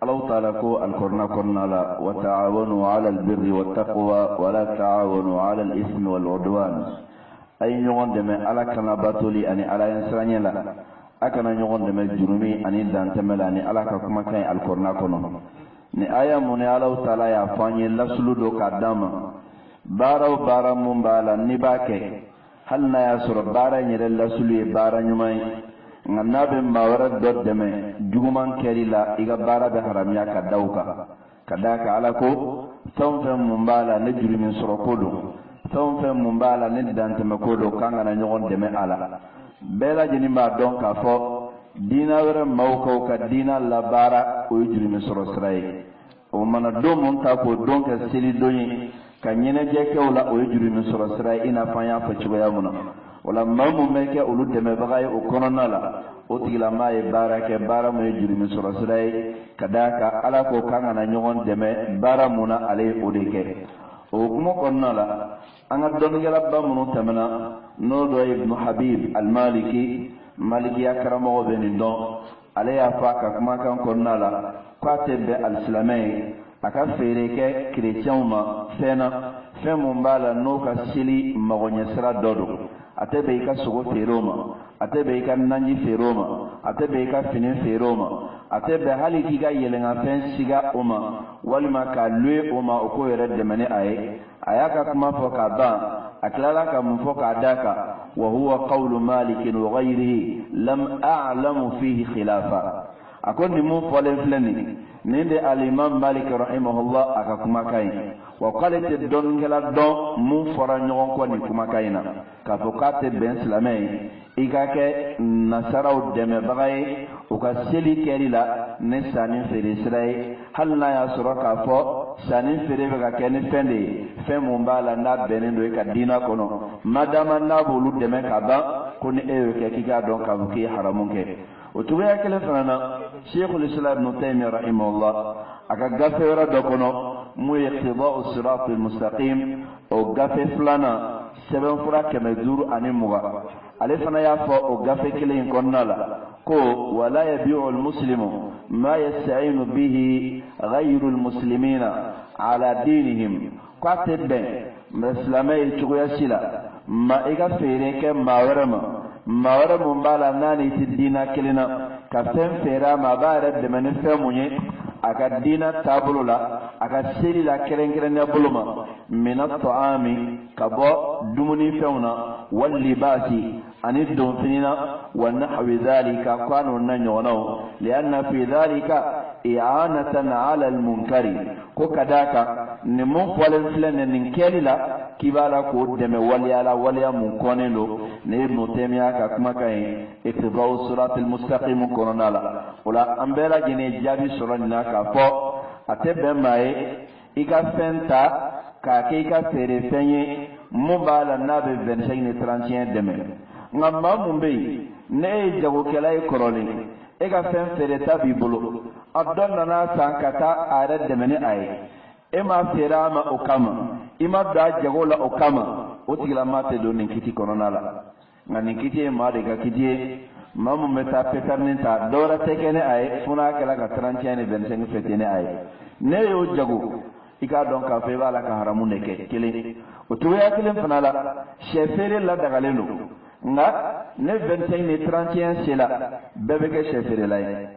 الله تعالى كو القرآن قلنا لا وتعاونوا على البر والتقوى ولا تعاونوا على الإثم والعدوان أي نيوان دم على كنا باتولي أني على إنسانية لا أكنا نيوان دم جرمي أني دان تملا أني على كما كان القرآن كنا ni aya mun Allah ta'ala ya fanye lasulu do kadama baraw bara mun bala ni bake hal na ya sura bara nyere lasulu e bara nyumai nganabe mawara dot deme juguman kerila iga bara be haramya ka dauka kadaka ala ko tonfe mun bala ne jurimin sura kodo tonfe mun bala ne dante me kodo kanga na nyogon deme ala bela jini ma don ka fo dina wera mawko ka dina la bara o jurimin sura srai o mana do mun ta ko don ka seli doni ka nyene je ke wala o jurimin sura srai ina fanya fa cigoya muna wala mamu meke ulu deme bagay o konona la o tigila may barake bara mo jurimin sura srai kadaka ala ko kanga na nyogon deme bara muna ale o deke o kuma konna la anga don gala ba munu tamana no do ibn habib al-maliki maliki akramo benin don ale ya fa ka kuma kan konna la kwate be al-islamai aka fere ke chrétien ma fena femu mbala no ka sili magonya sira dodo ate be ka sugo feroma ate be ka nanji feroma ate be ka finin feroma ate be hali kiga yelenga fen siga oma walima ka lue oma ko yere de mane aye ayaka kuma fo ka ba aklala ka mun fo ka daka wa huwa qawlu malik wa ghayrihi lam a'lamu fihi khilafa akon ni mun fo len fleni ninde al-imam malik rahimahullah aka kuma kai wa qalati don ngela don mun fora nyogon ko ni kuma kaina ka fo kate ben islamai ikake nasaraw deme bagay o ka seli kerila ne sanin fere sirai hal na ya soro ka fo sanin fere ga kene fende fe mun bala na benen do ka dina kono madama na bolu deme ka ba ko ni e ke kiga don ka buki haramun ke o tuya kele fana sheikhul islam ibn taymiyyah rahimahullah aka gafera do kono mu iqtida'u siratal mustaqim o gafe flana seben fura keme zuru ani muga ale fana y'a fɔ o gafe kelen in kɔnɔna la ko wala yabi'u al-muslimu ma yasta'inu bihi ghayru al-muslimina ala dinihim k'a tɛ bɛn silamɛ ye cogoya si la ma i ka feere kɛ maa wɛrɛ ma maa wɛrɛ mun b'a la n'a ni tɛ diina kelen na ka fɛn feere a ma a b'a yɛrɛ dɛmɛ ni fɛn mun ye a ka diina taabolo la a ka seli la kɛrɛnkɛrɛnnenya bolo ma mina ta'ami ka bɔ dumuni fɛnw na wal libasi ani donfinina wa nahwi dhalika kwano na ɲɔgɔnnaw lianna fi dhalika i'anatan ala al-munkari ko kadaka ni mun fɔlen filɛ nin kɛli la k'i b'a la k'o dɛmɛ waliya mun kɔnnen don ni ibnu taymiya ka kumakan ye iqtida'u siratal mustaqim kɔnɔna la o la an bɛɛ lajɛlen jaabi sɔrɔ nin na k'a fɔ a tɛ bɛn maa ye i ka fɛn ta k'a kɛ i ka feerefɛn ye mun b'a la n'a bɛ 25 ni 31 dɛmɛ nka maa mun bɛ yen ne ye jagokɛla ye kɔrɔlen e ka fɛn feereta b'i bolo a dɔ nana san ka taa a yɛrɛ dɛmɛ ni a ye e ma feere a ma o kama i ma don a jago la o kama o tigilama tɛ don nin kiti kɔnɔna la nka nin kiti ye maa de ka kiti ye maa mun bɛ taa pɛtɛrinin ta dɔwɛrɛ tɛ kɛ ni a ye fo n'a kɛra ka 31 ni 25 fêter ni a ye ne y'o jago i k'a dɔn k'a fɔ i b'a la ka haramu de kɛ kelen o cogoya kelen fana la sɛ feere ladagalen don nga ne 25 ni 31 sela bɛɛ bɛ kɛ sɛ feerela ye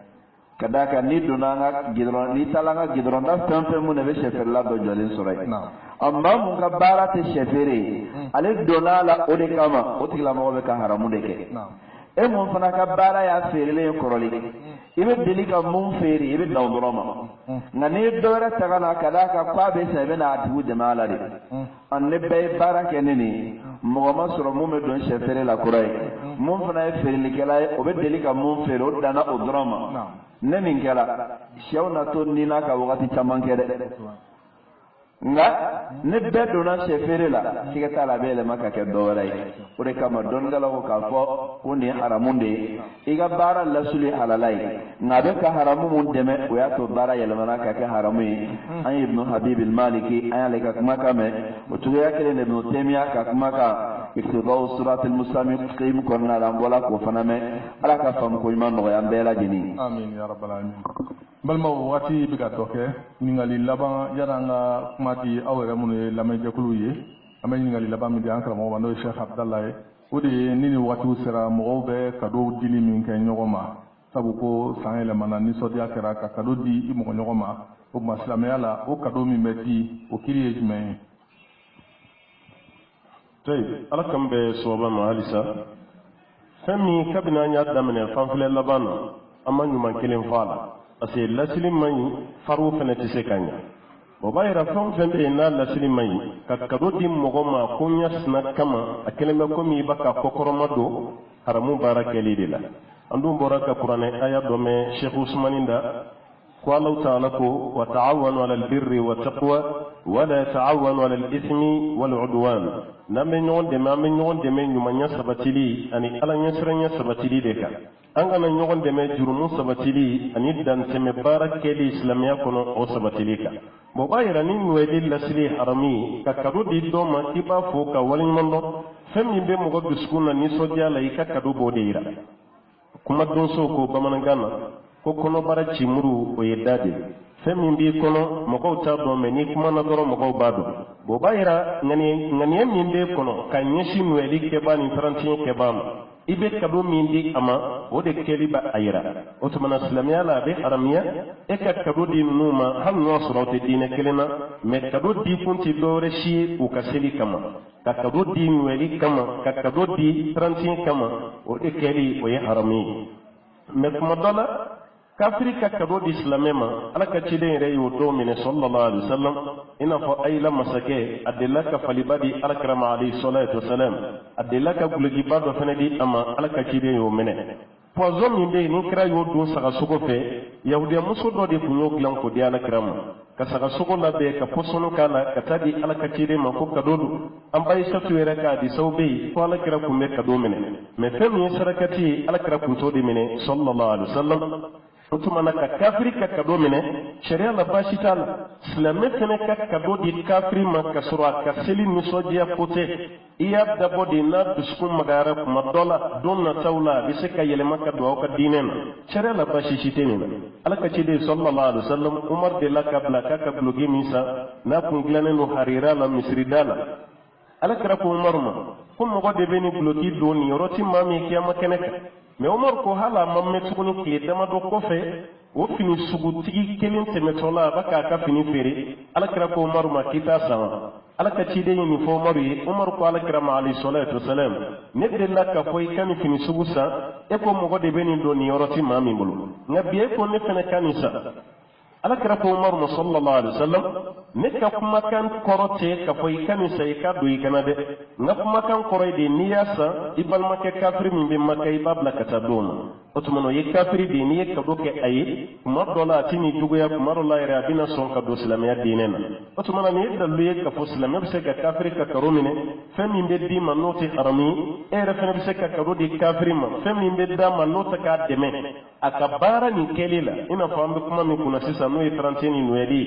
ka d'a kan ni donna an ka gidɔrɔn ni taala an ka gidɔrɔn da fɛn fɛn mun de bɛ sɛ feerela dɔ jɔlen sɔrɔ yen maa mun ka baara tɛ sɛ feere ye ale donna a la o de kama o tigilamɔgɔ bɛ ka haramu de kɛ e mun fana ka baara y'a feerelen ye kɔrɔlen i bɛ deli ka mun feere i bɛ dan dɔrɔn ma nka n'i ye dɔwɛrɛ ta ka na ka d'a kan k'a bɛ san i bɛ n'a tigi dɛmɛ a la de ne bɛɛ ye baara kɛ ne nin mɔgɔ ma sɔrɔ mun bɛ don sɛ feere la kura ye mun fana ye feerelikɛla ye o bɛ deli ka mun feere o danna o dɔrɔn ma ne nin kɛra sɛw na to ni n'a ka wagati caman kɛ dɛ nga ne bɛɛ donna sɛ feere la siga t'a la a bɛ yɛlɛma ka kɛ dɔwɛrɛ ye o de kama dɔnnikɛlaw ko k'a fɔ ko nin ye haramu de ye i ka baara lasuli ye halala ye nka a bɛ ka haramu mun dɛmɛ o y'a to baara yɛlɛmana ka kɛ haramu ye an ye ibnu habib maliki an y'ale ka kumakan mɛn o cogoya kelen de ibnu taymiya ka kumakan iqtida'u siratal mustaqim konna la bola ko faname ala ka fam ko iman no ya bela jini amin ya rabbal alamin balma wati biga toke ni ngali laban yaranga kumati awere mun lamay jakulu ye amay ni ngali laban mi ankara mo wando Cheikh Abdallah odi nini watu sera mo be kado dili min kay nyogoma sabu ko sangele mana ni sodia kera ka kado di imo nyogoma o maslamaya la o kado mi meti o kiriye jumay tay ala kambe soba ma halisa fami kabina nya damene fanfile labana amanyu man kelen fala ase lasili mai faru fene tise kanya o bayra fon fembe na lasili mai ka kado di mogoma kunya sna kama akeleme ko mi baka kokoroma do haramu barakeli dila andu boraka qur'ane aya do me Sheikh Usmaninda ko Allah ta'ala ko wa ta'awanu 'alal birri wat taqwa wa la ta'awanu 'alal ithmi wal 'udwan namme nyon de me nyumanya sabatili ani ala nyasranya sabatili de ka angana nyon de me jurumu sabatili ani dan teme barakeli islamiya kono o sabatili ka bo bayra ni wedi lasli harami ka kadu di do ma tiba fo ka walin mondo femi be mo go biskuna ni sodia la ika kadu bodeira kuma don so ko bamanangana ko kono bara cimuru o yeddade femi bi kono mo ko ta do me ni kuma na doro mo ko badu bo bayra ngani min be kono ka nyeshi nueli ke bani 31 ke bam ibe kado min di ama o de keliba ayira o to mana islamiya la be haramiya e ka kado di numa hal no sorote dine kelena me kado di kunti dore shi o kaseli kama ka kado di nueli kama ka kado di 31 kama o de keli o ye harami me kuma dola kafiri ka kado di islamema ala ka ciden re yo do mine sallallahu alaihi wasallam ina fa ayla masake adilla ka falibadi ala karama alayhi salatu wasalam adilla ka gulugi bado fenedi ama ala ka ciden yo mine poison min de ni kra yo do saka suko fe yahudiya muso do de kunyo glan ko di ala karama ka saka suko la be ka posono kala ka tadi ala ka ciden ma ko kadodu am bay satu era ka di sawbe ko ala kira ko me kado mine me femi sarakati ala kira ko to di mine sallallahu alaihi wasallam otumana ka kafiri ka kado mine sharia la bashi tal islame fene ka kado di kafiri ma ka sura ka seli misodia pote iya dabo di na duskum magara kuma dola donna tawla bi se ka yele maka do ka dinen sharia la bashi shitene ala ka ci de sallallahu alaihi wasallam umar de la kabla ka blogi misa na kunglane no harira la misri dala ala kara ko umar ma ko mo de beni blogi do ni roti mami kiyama keneka mais Omar ko hala mamme tuguni ke dama do ko fe o fini sugu tigi kelen temetola baka ka fini fere ala kira ko Omar ma kita sama ala ka cide ni fo Omar yi Omar ko ala kira ma ali salatu wasalam ne de la ka foy kan fini sugu sa e ko mo go de beni do ni yoroti mami bulu ngabi e ko ne fene kanisa ala kira ko Umar sallallahu alaihi wasallam ne ka kuma kan korote ka foy kanisa e ka do yi kanade nga kuma kan koroy de niyasa ibal make kafir min be makay babla kata dona otumano ye kafiri de ni ka do ke ayi kuma dola tini dugo ya kuma rola ira dina son ka do islamiya dinena otumano ni dalu ye ka fo islamiya be se ka kafiri ka karomine fami be di manoti harami e refene be se ka kado di kafiri ma fami be da manota ka deme aka bara ni kelela ina fambe kuma mi kuna sisa no e 30 ni nweli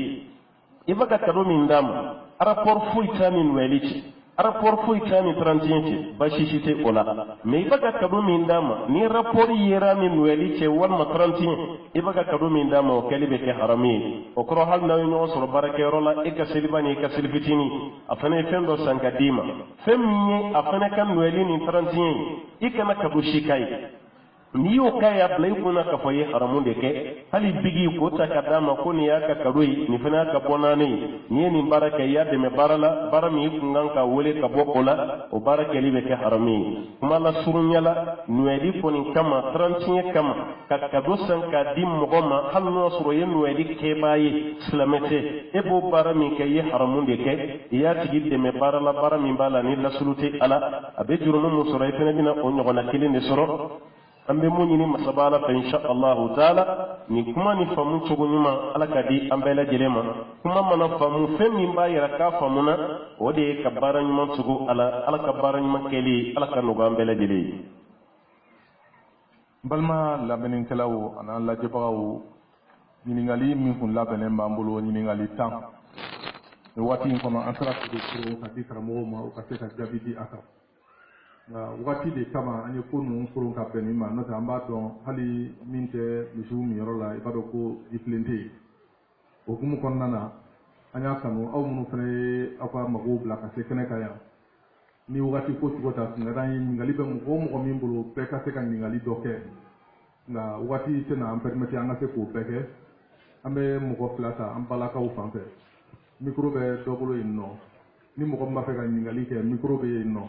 ibaka kado min dama rapport fuita ni nweli rapport fuita ni 31 bashi shite ola me ibaka kado min dama ni rapport yera ni nweli ce wal ma 31 ibaka kado min dama o kalibe ke harami o kro hal na no so barake rola e ka silbani ka silfitini afane fendo sankadima femni afane kan nweli ni 31 ikana kado shikai ni yo kaya blay kuna ka fayi haramunde ke hali bigi ko ta kadama ko ni aka karoi ni fana ka bonane ni ni baraka ya de me barala barami kungan ka wole ka bokola o baraka libe ke harami kuma la surunyala nuedi ko ni kama 30 kama ka kadosan ka dim mogoma hal no suro ye nuedi ke baye islamete e bo barami ke ye haramunde ke ya tigi de me barala barami bala ni la sulute ala abe jurumu musoro ifene bina o nyogona kilinde soro ambe mo nyini masabala fa insha Allah taala ni kuma ni famu cogo nyuma ala kadi ambela jelema kuma mana famu femi mba yara ka famuna o de ka baran nyuma cogo ala ka baran nyuma keli ala ka no ambela jele balma labenin kalawo ana la jebawo nyini ngali min kun labenen bambulo nyini ngali tan e wati kono antara ko de ko ka di karamo ma o ka se ka jabidi aka wakati de kama an ye ko ninnu koron ka bɛn nin ma n'o tɛ an b'a dɔn hali min tɛ misiw min yɔrɔ la i b'a dɔn ko jifilen tɛ yen o hukumu kɔnɔna na an y'a kanu aw minnu fana ye aw ka magow bila ka se kɛnɛ kan yan ni wakati ko cogo ta kun ka d'an ye ɲininkali bɛ mɔgɔ o mɔgɔ min bolo bɛɛ ka se ka ɲininkali dɔ kɛ nka wakati tɛna an pɛrimɛti an ka se k'o bɛɛ kɛ an bɛ mɔgɔ fila ta an balakaw fan fɛ mikoro bɛ dɔ bolo yen nɔ ni mɔgɔ min b'a fɛ ka ɲininkali kɛ mikoro bɛ yen nɔ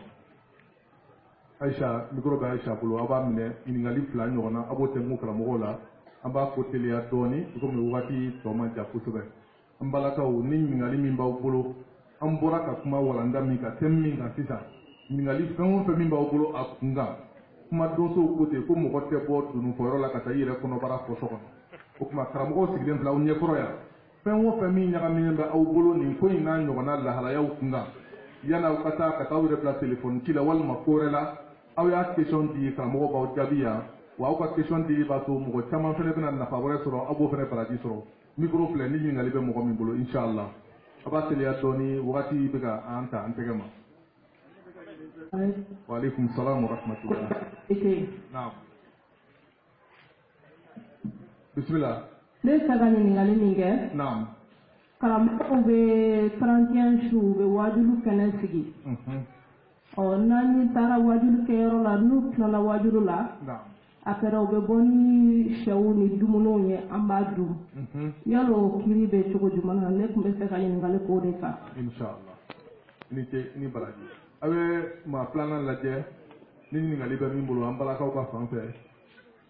Aïcha mikoro bɛ Aïcha bolo a b'a minɛ ɲininkali fila ɲɔgɔnna a b'o tɛnku karamɔgɔw la an b'a ko teliya dɔɔni komi wagati tɔ man jan kosɛbɛ an balakaw ni ɲininkali min b'aw bolo an bɔra ka kuma walanda min kan thème min kan sisan ɲininkali fɛn o fɛn min b'aw bolo a kun kan kuma donsow ko ten ko mɔgɔ tɛ bɔ dununfɔyɔrɔ la ka taa i yɛrɛ kɔnɔbara fɔ so kɔnɔ o tuma karamɔgɔw sigilen filɛ aw ɲɛkɔrɔ yan fɛn o fɛn min ɲagaminen bɛ aw bolo nin ko in n'a ɲɔgɔnna lahalayaw kun kan yan'aw ka taa aw yɛrɛ bila telefɔni ci la walima ko wɛrɛ la aw y'a question di karamɔgɔ b'aw jaabi yan wa aw ka question di b'a to mɔgɔ caman fana bɛna nafa wɛrɛ sɔrɔ aw b'o fana baraji sɔrɔ mikoro filɛ ni ɲininkali bɛ mɔgɔ min bolo inshallah a b'a teliya dɔɔni wagati bɛ ka an ta an tɛgɛ ma. Wa alaikum salam wa rahmatullah. Naam. Bismillah. Ne bɛ fɛ ka ɲininkali min kɛ. Naam. Karamɔgɔw bɛ 31 su u bɛ wajulu kɛnɛ sigi. N'an taara wajulu kɛyɔrɔ la n'u tilala wajulu la. Après u bɛ bɔ ni sɛw ni dumuniw ye an b'a dun. Yalo kiri bɛ cogo jumɛn na ne tun bɛ fɛ ka ɲininkali k'o de kan. Inshallah. Ni baraji. A bɛ maa filanan lajɛ ni ɲininkali bɛ min bolo an balakaw ka fan fɛ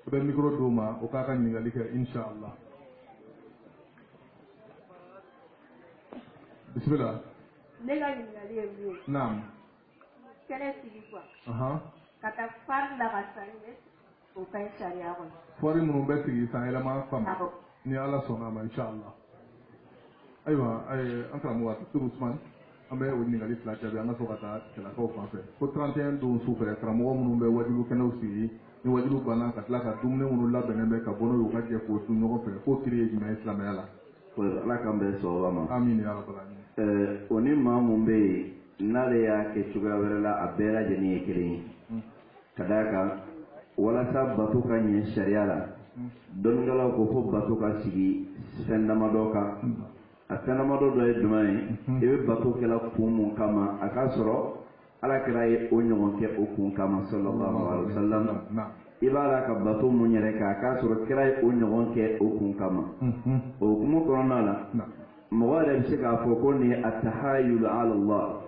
a bɛ mikoro d'o ma o k'a ka ɲininkali kɛ inshallah. Bismillah. Ne ka ɲininkali ye min ye. Naam. Kɛnɛ sigi quoi. Ka taa fari la ka sanni o ka ɲi sariya kɔnɔ. Fari minnu bɛ sigi san yɛlɛma kama ni ala sɔnna a ma inshallah. Ayiwa an karamɔgɔ Turu Usman an bɛ o ɲininkali fila jaabi an ka sɔrɔ ka taa cɛlakaw fan fɛ ko 31 don su fɛ karamɔgɔ minnu bɛ wajulu kɛnɛw sigi ni wajulu banna ka tila ka dumuni minnu labɛnnen bɛ ka bɔ n'o ye u ka jɛ k'o dun ɲɔgɔn fɛ k'o kiri ye jumɛn ye silamɛya la. Ala k'an bɛn sababa ma. Amin ya rabbal alamin. O ni maa mun bɛ yen n'ale y'a kɛ cogoya wɛrɛ la a bɛɛ lajɛlen ye kelen ye ka d'a kan walasa bato ka ɲɛ sariya la dɔnnikɛlaw ko fo bato ka sigi fɛn damadɔ kan a fɛn damadɔ dɔ ye jumɛn ye i bɛ bato kɛla kun mun kama a k'a sɔrɔ alakira ye o ɲɔgɔn kɛ o kun kama sallallahu alaihi wasallam i b'a la ka bato mun yɛrɛ kɛ a k'a sɔrɔ kira ye o ɲɔgɔn kɛ o kun kama o hukumu kɔnɔna la mɔgɔ yɛrɛ bɛ se k'a fɔ ko nin ye atahayul ala Allah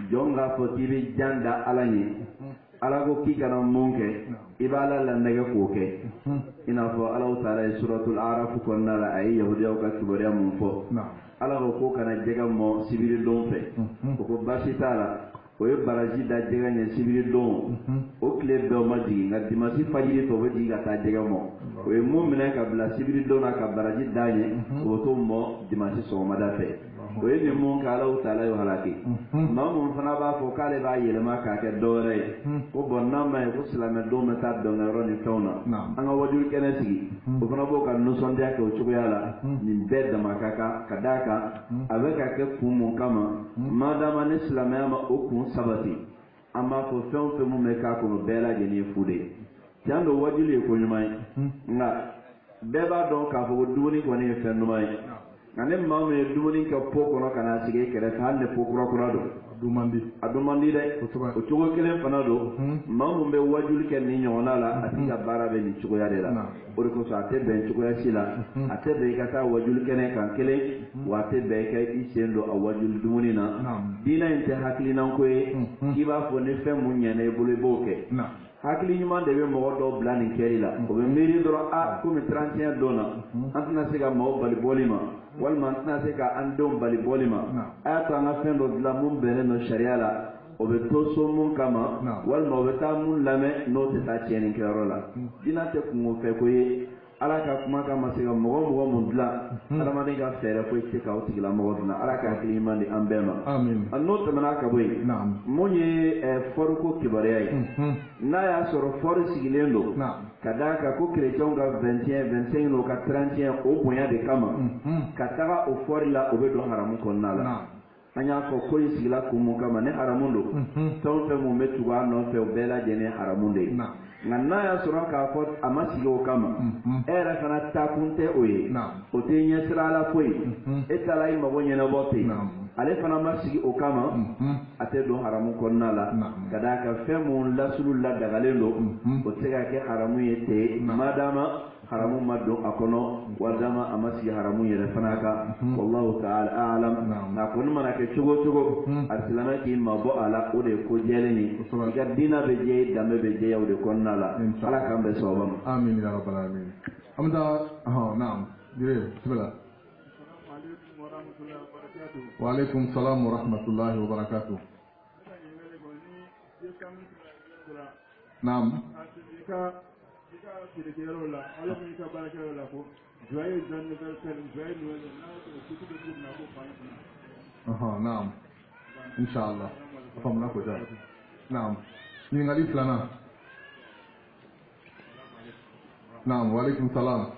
jɔn k'a fɔ k'i bɛ jan da ala ɲɛ ala ko k'i kana mun kɛ i b'a la lanɛgɛ k'o kɛ i n'a fɔ ala taala ye suratul araf kɔnɔna la a ye yahudiyaw ka kibaruya mun fɔ ala ko k'o kana jɛgɛ mɔ sibiri don fɛ o ko baasi t'a la o ye baraji da jɛgɛ ɲɛ sibiri don o tile bɛɛ o ma jigin nka dimansi fajiri fɛ o bɛ jigin ka taa jɛgɛ mɔ o ye mun minɛ ka bila sibiri don na ka baraji da ɲɛ o bɛ t'o mɔ dimansi sɔgɔmada fɛ o ye nin mun kɛ ala taala y'o halaki maa mun fana b'a fɔ k'ale b'a yɛlɛma k'a kɛ dɔwɛrɛ ye ko bɔn n'a ma ye ko silamɛdenw bɛ taa dɔnkɛyɔrɔ ni fɛnw na an ka wajulu kɛnɛ sigi o fana b'o ka nisɔndiya kɛ o cogoya la nin bɛɛ dama ka kan ka d'a kan a bɛ ka kɛ kun mun kama madama ni silamɛya ma o kun sabati an b'a fɔ fɛn o fɛn mun bɛ k'a kɔnɔ bɛɛ lajɛlen ye fu de ye tiɲɛ don wajulu ye ko ɲuman ye nka bɛɛ b'a dɔn k'a fɔ ko dumuni kɔni ye fɛn ɲuman ye nka ni maa min ye dumuni kɛ po kɔnɔ ka n'a sigi kɛrɛfɛ hali ni po kura kura don a dun man di dɛ o cogo kelen fana don maa min bɛ wajulu kɛ nin ɲɔgɔnna la a tigi ka baara bɛ nin cogoya de la o de kosɔn a tɛ bɛn cogoya si la a tɛ bɛn i ka taa wajulu kɛnɛ kan kelen wa a tɛ bɛn i ka i sen don a wajulu dumuni na diinɛ in tɛ hakilinako ye k'i b'a fɔ ni fɛn mun ɲɛna i bolo i b'o kɛ hakili ɲuman de bɛ mɔgɔ dɔw bila nin kɛli la o bɛ miiri dɔrɔn komi 31 don na an tɛna se ka maaw bali bɔli ma walima an tɛna se ka an denw bali bɔli ma a y'a to an ka fɛn dɔ dilan mun bɛnnen don sariya la o bɛ to so mun kama walima o bɛ taa mun lamɛn n'o tɛ taa tiɲɛnikɛyɔrɔ la diinɛ tɛ kungo fɛ ko ye ala ka kumakan ma se ka mɔgɔ mun dilan adamaden ka fɛɛrɛ foyi tɛ k'aw tigilamɔgɔ dilan ala ka hakili ɲuman di an bɛɛ ma a n'o tɛmɛna ka bɔ yen mun ye fɔriko kibaruya ye n'a y'a sɔrɔ fɔri sigilen don ka d'a kan ko kerecɛnw ka 25 n'o ka 31 o bonya de kama ka taga o fɔri la o bɛ don haramu kɔnɔna la an y'a fɔ ko in sigila kun mun kama ni haramu don fɛn o fɛn mun bɛ tugu a nɔfɛ o bɛɛ lajɛlen haramu de ye nka n'a y'a sɔrɔ k'a fɔ a ma sigi o kama e yɛrɛ fana taakun tɛ o ye o tɛ ɲɛsira la ko ye e taara i mago ɲɛnabɔ ten ale fana ma sigi o kama a tɛ don haramu kɔnɔna la ka d'a kan fɛn mun lasulu ladagalen don o tɛ se ka kɛ haramu ye ten madama haramu ma don a kɔnɔ walima a ma sigi haramu yɛrɛ fana kan wallahu ta'ala a'lam nka kɔni mana kɛ cogo o cogo a silamɛ k'i mabɔ a la o de ye ko jɛlen ye i ka diinɛ bɛ jɛ danbe bɛ jɛ o de kɔnɔna la ala k'an bɛn sababa ma. Amin ya rabbal alamin. An bɛ taa naam dire bismillah. Wa alaikum salam wa rahmatullahi wa barakatuh. Naam. Naam. Inshallah. Fahmna ko ja. Naam. Ɲininkali filanan. Naam, wa alaikum salam.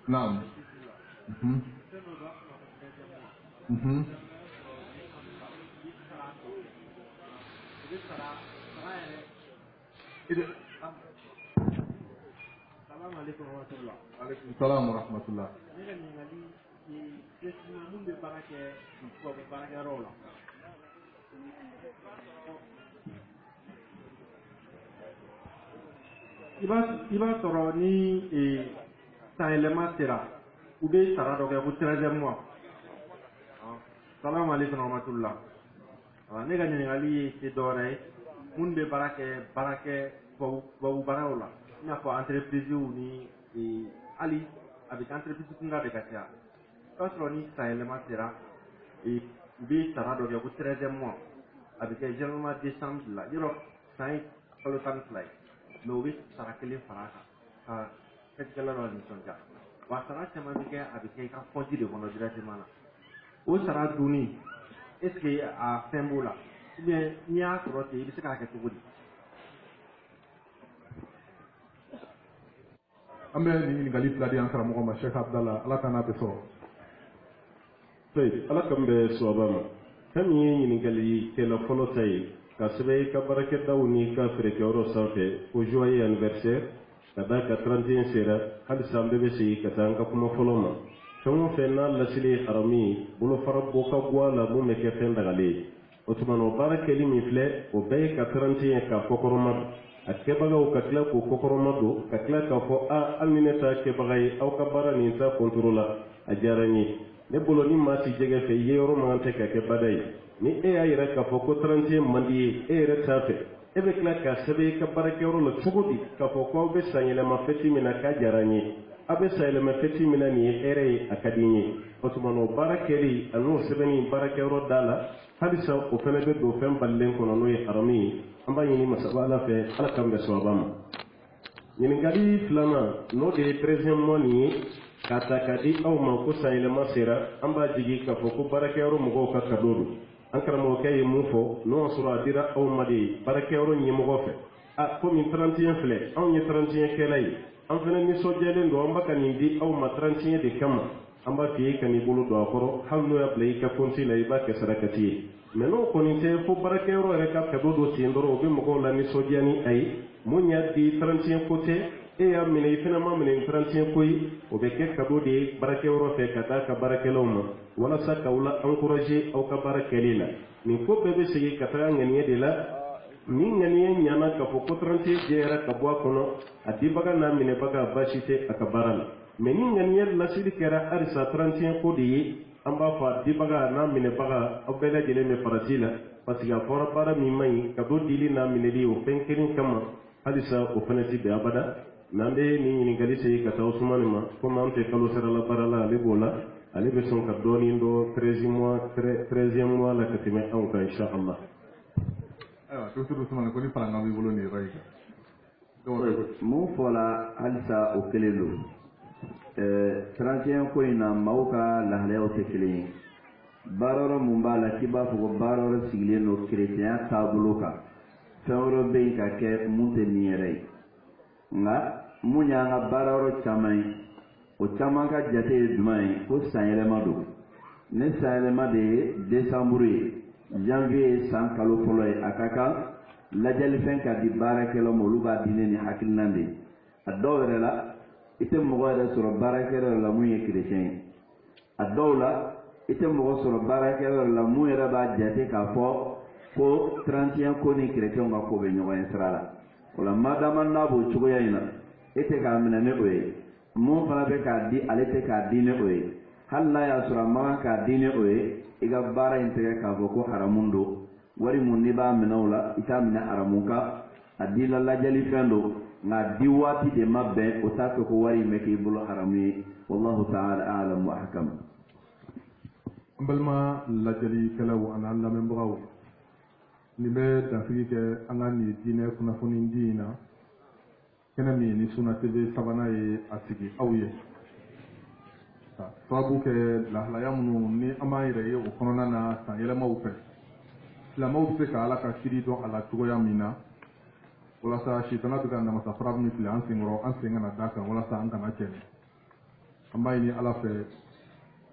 Naam. Salam wa rahmatullah. I b'a sɔrɔ ni san yɛlɛma sera u bɛ sara dɔ kɛ ko 13e mois. Salamu alaikum wa rahmatullah. Ne ka ɲininkali ye tɛ dɔwɛrɛ ye minnu bɛ baara kɛ tubabu baaraw la i n'a fɔ entreprise ni hali a bɛ kɛ entreprise kunda de ka ca. I b'a sɔrɔ ni san yɛlɛma sera u bɛ sara dɔ kɛ ko 13e mois a bɛ kɛ généralement décembre la yɔrɔ san ye kalo 12 ye. Mais o bɛ sara kelen fara a kan ka fɛtikɛla dɔ nisɔndiya wa sara caman bɛ kɛ a bɛ kɛ i ka compte de kɔnɔ directement la o sara dunni est ce que a fɛn b'o la ou bien n'i y'a sɔrɔ ten i bɛ se k'a kɛ cogo di. An bɛ nin ɲininkali fila di an karamɔgɔ ma Sheikh Abdallah ala k'an n'a bɛ sɔrɔ. Ala k'an bɛ sababa ma fɛn min ye ɲininkali kɛla fɔlɔ ta ye ka sɛbɛn i ka baarakɛdaw ni ka feerekɛyɔrɔ sanfɛ ko joyeux anniversaire ka d'a ka 31 sera halisa an bɛɛ bɛ segin ka taa an ka kuma fɔlɔ ma fɛn o fɛn n'a lasili ye haramu ye bolofara bɔ ka bɔ a la mun bɛ kɛ fɛn dagalen ye o tuma na o baara kɛli min filɛ o bɛɛ ye ka 31 ka kɔkɔrɔma don a kɛbagaw ka tila k'o kɔkɔrɔma don ka tila k'a fɔ hali ni ne t'a kɛbaga ye aw ka baara nin ta contrôle la a diyara n ye ne bolo ni maa si jɛgɛ fɛ i ye yɔrɔ man tɛ ka kɛ bada ye ni e y'a yɛrɛ k'a fɔ ko 31 man di ye e yɛrɛ t'a fɛ e bɛ tila k'a sɛbɛn i ka baarakɛyɔrɔ la cogo di k'a fɔ ko aw bɛ san yɛlɛma fɛti min na k'a diyara n ye aw bɛ san yɛlɛma fɛti min na nin ye hɛrɛ ye a ka di n ye o tuma na o baara kɛli a n'o sɛbɛnni baarakɛyɔrɔ da la halisa o fana bɛ don fɛn balilen kɔnɔ n'o ye haramu ye an b'a ɲini masaba ala fɛ ala k'an bɛ sababa ma ɲininkali filanan n'o de ye 13e mois nin ye k'a ta k'a di aw ma ko san yɛlɛma sera an b'a jigi k'a fɔ ko baarakɛyɔrɔ mɔgɔw ka cadeau don an karamɔgɔkɛ ye mun fɔ n'o y'a sɔrɔ a dira aw ma de ye baarakɛyɔrɔ ɲɛmɔgɔ fɛ komi 31 filɛ anw ye 31 kɛla ye an fana nisɔndiyalen don an b'a ka nin di aw ma 31 de kama an b'a f'i ye ka n'i bolo don a kɔrɔ hali n'o y'a bila i ka compte la i b'a kɛ sarakati ye mais n'o kɔni tɛ fo baarakɛyɔrɔ yɛrɛ ka cadeau dɔ sen dɔrɔn o bɛ mɔgɔw la nisɔndiya ni a ye mun y'a di 31 ko tɛ e y'a minɛ i fana ma minɛ 31 ko ye o bɛ kɛ cadeau de ye baarakɛyɔrɔ fɛ ka taa ka baarakɛlaw ma walasa k'aw la encourager aw ka baara kɛli la nin ko bɛɛ bɛ segin ka taga ŋaniya de la ni ŋaniya ɲana k'a fɔ ko 31 jɛra ka bɔ a kɔnɔ a dibaga n'a minɛbaga baasi tɛ a ka baara la mais ni ŋaniya lasili kɛra halisa 31 ko de ye an b'a fɔ a dibaga n'a minɛbaga aw bɛɛ lajɛlen bɛ farati la parce que a fɔra baara min man ɲi cadeau dili n'a minɛli o fɛn kelen kama halisa o fana tɛ bɛn abada n'an bɛ nin ɲininkali segin ka taa Usumani ma komi an tɛ kalo sarala baara la ale b'o la ale bɛ sɔn ka dɔɔnin dɔ 13e mois la ka tɛmɛ anw kan inshallah. Ayiwa docteur Usumani ko ni faranga b'i bolo nin yɔrɔ in kan. Mun fɔla halisa o kelen don 31 ko in na maaw ka lahalayaw tɛ kelen ye baarayɔrɔ mun b'a la k'i b'a fɔ ko baarayɔrɔ sigilen don kerecɛnya taabolo kan fɛn wɛrɛ bɛ yen ka kɛ mun tɛ nin yɛrɛ ye nka mun y'an ka baarayɔrɔ caman ye o caman ka jate ye jumɛn ye ko sanyɛlɛma don ni sanyɛlɛma de ye décembre ye janvier ye san kalo fɔlɔ ye a ka kan lajɛlifɛn ka di baarakɛlaw ma olu b'a di ne ni hakilinan de a dɔw yɛrɛ la i tɛ mɔgɔ yɛrɛ sɔrɔ baarakɛlaw la mun ye chrétien ye a dɔw la i tɛ mɔgɔ sɔrɔ baarakɛlaw la mun yɛrɛ b'a jate k'a fɔ ko 31 ko ni chrétien ka ko bɛ ɲɔgɔn ye sira la o la madama n'a b'o cogoya in na e tɛ k'a minɛ ni o ye mun fana bɛ k'a di ale tɛ k'a di ni o ye hali n'a y'a sɔrɔ a man kan k'a di ni o ye i ka baara in tɛgɛ k'a fɔ ko haramun don wari mun n'i b'a minɛ o la i t'a minɛ haramun kan a di la lajɛlifɛn don nka di waati de ma bɛn o t'a fɛ ko wari in bɛ k'i bolo haramu ye wallahu ta'ala a'lam wa ahkam. An balima lajɛlikɛlaw an'an lamɛnbagaw nin bɛ dansigi kɛ an ka nin diinɛ kunnafoni di in na kɛnɛ min ni Suna TV sabanan ye a sigi aw ye ka sababu kɛ lahalaya minnu ni an b'an yɛrɛ ye o kɔnɔna na san yɛlɛmaw fɛ silamɛw bɛ se ka Ala ka kiri dɔn a la cogoya min na walasa sitana bɛ ka namasa fara min fili an senkɔrɔ an sen kana da kan walasa an kana cɛnɛ an b'a ɲini Ala fɛ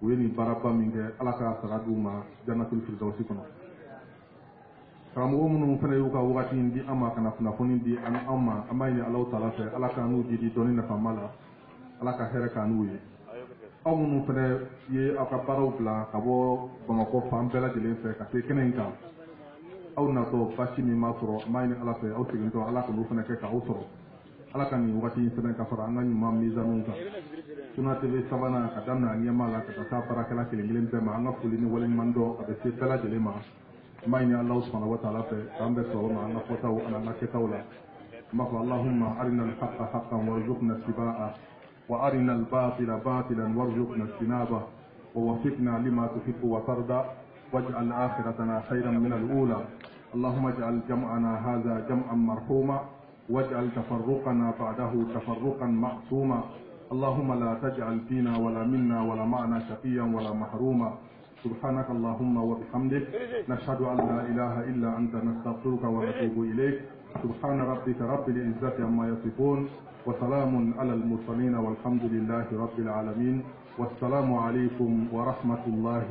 u ye nin baaraba min kɛ Ala ka sara d'u ma jannatul firdausi kɔnɔ karamɔgɔ minnu fana y'u ka wagati di an ma kana kunnafoni di an ma an b'a ɲini Alahu Taala fɛ Ala ka n'u di dɔnni nafama la Ala ka hɛrɛ k'a n'u ye aw minnu fana ye aw ka baaraw bila ka bɔ Bamakɔ fan bɛɛ lajɛlen fɛ ka se kɛnɛ in kan aw natɔ basi min b'a sɔrɔ an b'a ɲini Ala fɛ aw segintɔ Ala ka n'u fana kɛ k'aw sɔrɔ Ala ka nin wagati in sɛbɛn ka fara an ka ɲuman mizanuw kan Suna TV sabanan ka daminɛ a ɲɛmaa la ka taa baarakɛla kelen kelen bɛɛ ma an ka foli ni waleɲuman dɔn a bɛ se bɛɛ lajɛlen ma an b'a ɲini Alahu subhanahu wa ta'ala fɛ k'an bɛɛ sɔrɔ ma an ka fɔtaw ani an ka kɛtaw la an b'a fɔ Allahumma arina al-haqqa haqqan warzuqna ittiba'a wa arina al-batila batilan warzuqna ijtinaba wa waffiqna lima tuhibbu wa tarda waj'al akhiratana khayran min al-ula اللهم اجعل جمعنا هذا جمعا مرحوما واجعل تفرقنا بعده تفرقا معصوما اللهم لا تجعل فينا ولا منا ولا معنا شقيا ولا محروما سبحانك اللهم وبحمدك نشهد أن لا إله إلا أنت نستغفرك ونتوب إليك سبحان ربك رب العزة عما يصفون وسلام على المرسلين والحمد لله رب العالمين والسلام عليكم ورحمة الله